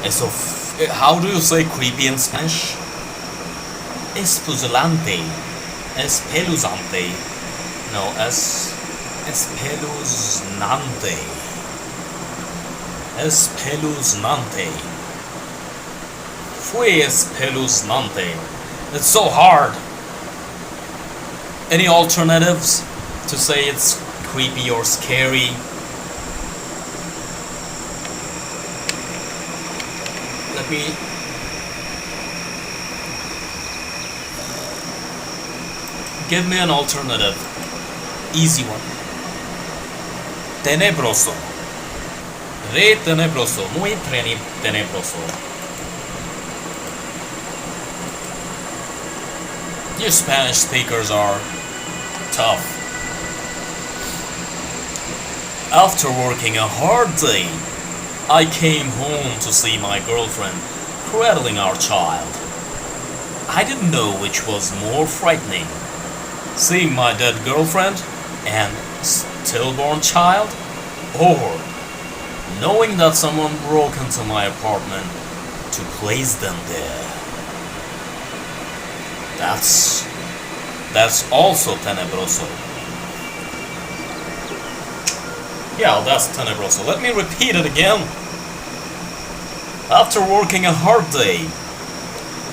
So, how do you say creepy in Spanish? Espeluznante. Espeluznante. No, espeluznante. Espeluznante. Fue espeluznante. It's so hard. Any alternatives to say it's creepy or scary? Let me... give me an alternative. Easy one. Tenebroso. Re tenebroso. Muy tenebroso. You Spanish speakers are tough. After working a hard day, I came home to see my girlfriend cradling our child. I didn't know which was more frightening, seeing my dead girlfriend and stillborn child, or knowing that someone broke into my apartment to place them there. That's also tenebroso. Yeah, that's tenebroso. Let me repeat it again. After working a hard day,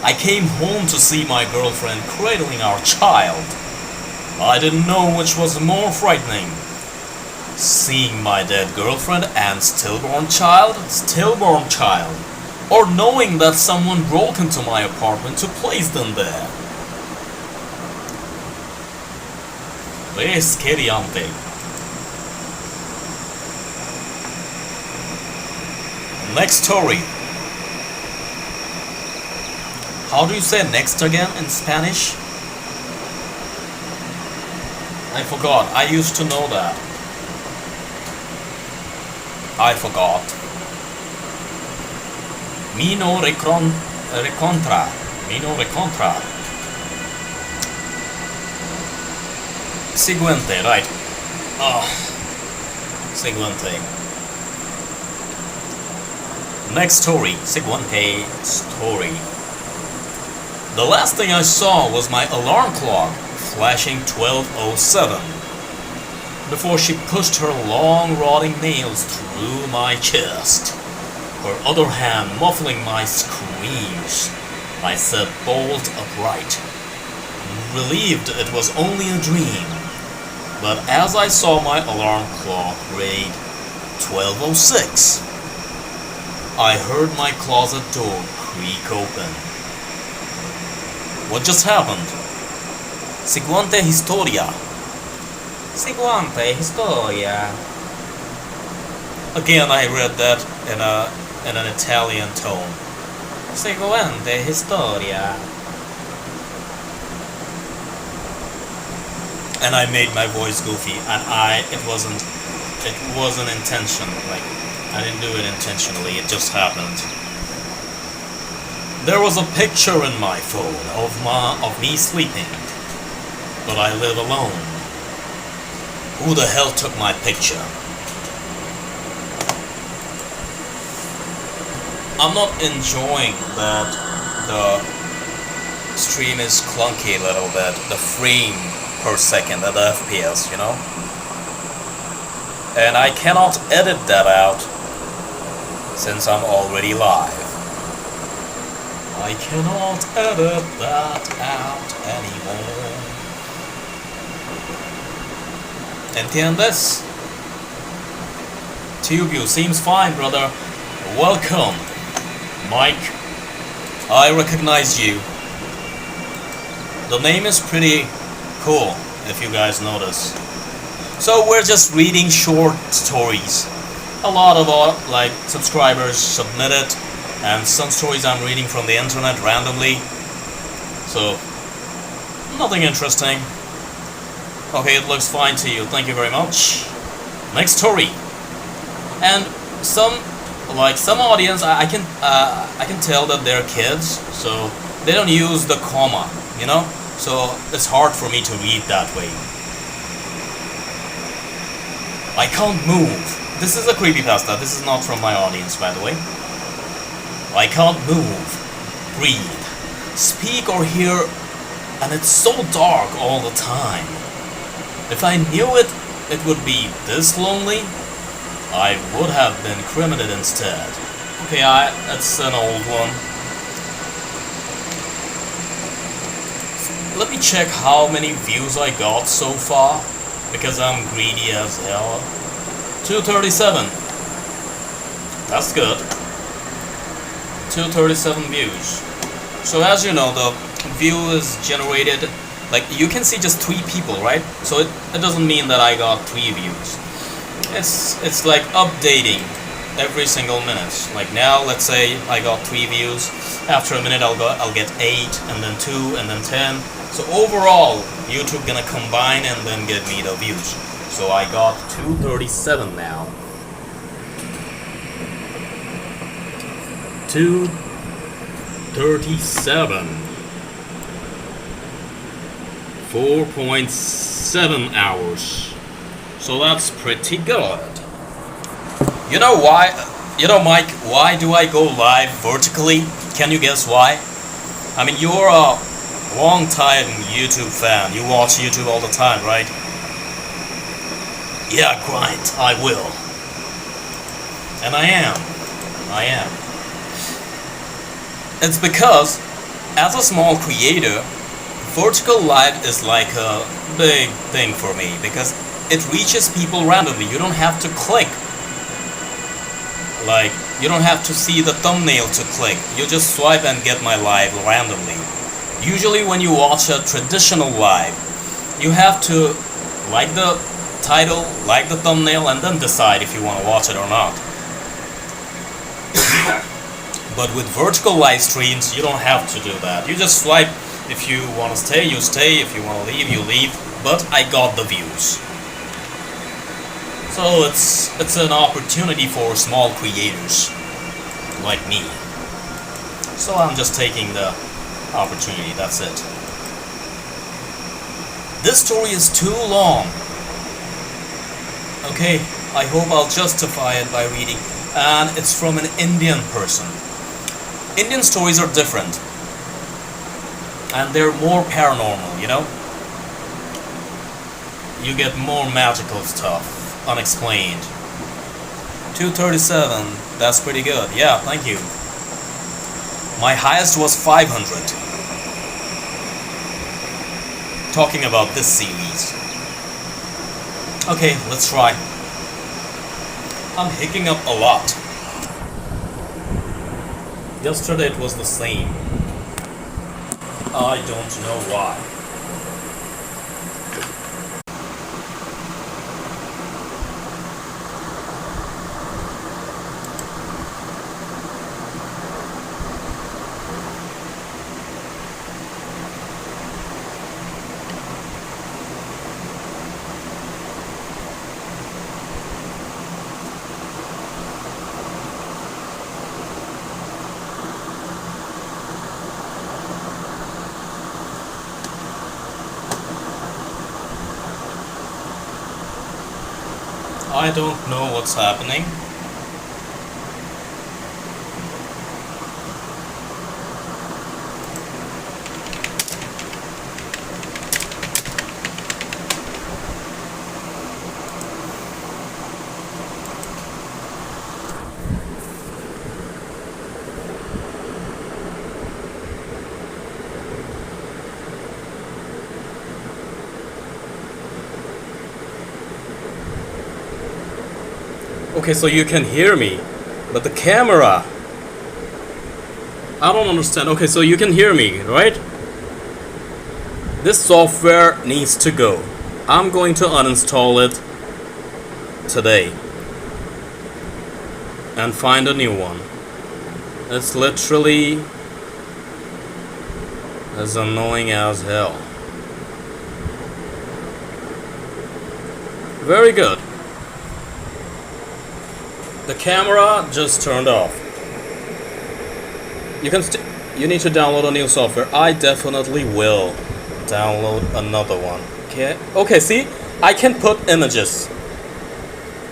I came home to see my girlfriend cradling our child. I didn't know which was more frightening, seeing my dead girlfriend and stillborn child, or knowing that someone broke into my apartment to place them there. Esceriante. Next story. How do you say next again in Spanish? I forgot. I used to know that. I forgot. Mino recontra. Siguiente, right. Siguiente. Next story. Siguiente story. The last thing I saw was my alarm clock flashing 12:07 before she pushed her long rotting nails through my chest, her other hand muffling my screams. I sat bolt upright, relieved it was only a dream. But as I saw my alarm clock read 12:06, I heard my closet door creak open. What just happened? Siguiente historia. Siguiente historia. Again, I read that in an Italian tone. Siguiente historia. And I made my voice goofy, and it wasn't intentional. Like, I didn't do it intentionally. It just happened. There was a picture in my phone of me sleeping, but I live alone. Who the hell took my picture? I'm not enjoying that the stream is clunky a little bit. The frame per second at the FPS, you know? And I cannot edit that out since I'm already live. I cannot edit that out anymore. ¿Entiendes? Tubio seems fine, brother. Welcome, Mike. I recognize you. The name is pretty cool, if you guys notice. So we're just reading short stories. A lot of our subscribers submitted, and some stories I'm reading from the internet randomly. So nothing interesting. Okay, it looks fine to you. Thank you very much. Next story. And some audience, I can tell that they're kids, so they don't use the comma, you know. So it's hard for me to read that way. I can't move. This is a creepypasta. This is not from my audience, by the way. I can't move, breathe, speak or hear, and it's so dark all the time. If I knew it, it would be this lonely, I would have been cremated instead. Okay, that's an old one. Let me check how many views I got so far, because I'm greedy as hell. 237. That's good. 237 views. So as you know, the view is generated, like you can see just 3 people, right? So it doesn't mean that I got 3 views. It's like updating every single minute. Like now, let's say I got 3 views. After a minute, I'll get 8, and then 2, and then 10. So overall, YouTube gonna combine and then give me the views. So I got 237 now. 237. 4.7 hours. So that's pretty good. You know why? You know, Mike, why do I go live vertically? Can you guess why? I mean, you're a long-time YouTube fan. You watch YouTube all the time, right? Yeah, grind. I will. And I am. It's because, as a small creator, vertical live is like a big thing for me, because it reaches people randomly. You don't have to click. Like, you don't have to see the thumbnail to click. You just swipe and get my live randomly. Usually when you watch a traditional live, you have to like the title, like the thumbnail, and then decide if you want to watch it or not. But with vertical live streams, you don't have to do that. You just swipe. If you want to stay, you stay. If you want to leave, you leave. But I got the views. So it's an opportunity for small creators like me. So I'm just taking the opportunity, that's it. This story is too long. Okay, I hope I'll justify it by reading. And it's from an Indian person. Indian stories are different. And they're more paranormal, you know? You get more magical stuff. Unexplained. 237, that's pretty good. Yeah, thank you. My highest was 500. Talking about this series. Okay, let's try. I'm hicking up a lot. Yesterday it was the same. I don't know why. I don't know what's happening. Okay, so you can hear me, but the camera, I don't understand. Okay, so you can hear me, right? This software needs to go. I'm going to uninstall it today and find a new one. It's literally as annoying as hell. Very good. The camera just turned off. You need to download a new software. I definitely will download another one. Okay, see? I can put images.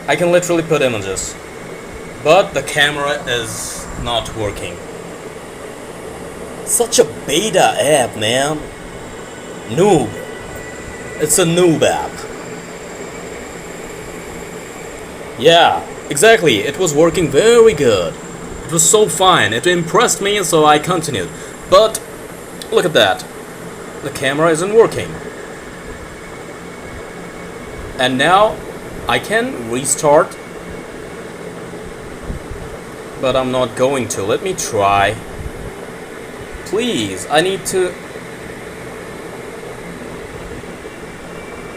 I can literally put images, but the camera is not working. Such a beta app, man. Noob. It's a noob app. Yeah, exactly. It was working very good. It was so fine. It impressed me, so I continued. But look at that. The camera isn't working. And now I can restart, but I'm not going to. Let me try. Please, I need to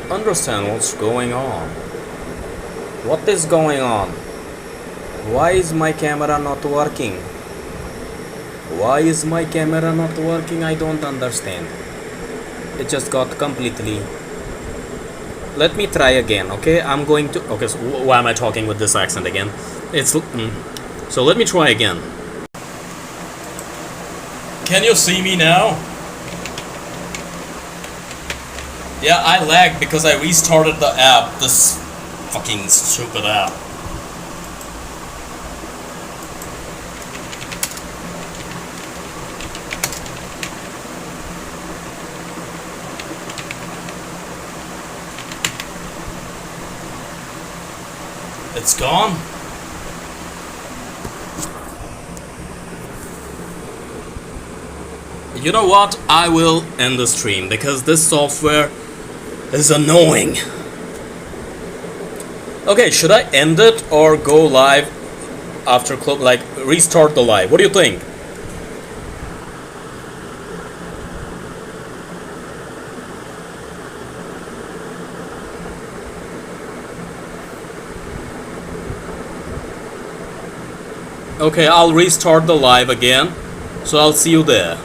understand what's going on. What is going on? Why is my camera not working? Why is my camera not working? I don't understand. It just got completely. Let me try again, okay? I'm going to. Okay, so why am I talking with this accent again? So let me try again. Can you see me now? Yeah, I lagged because I restarted the app. This fucking stupid app. It's gone. You know what? I will end the stream because this software is annoying. Okay, should I end it or go live after like restart the live? What do you think? Okay, I'll restart the live again, so I'll see you there.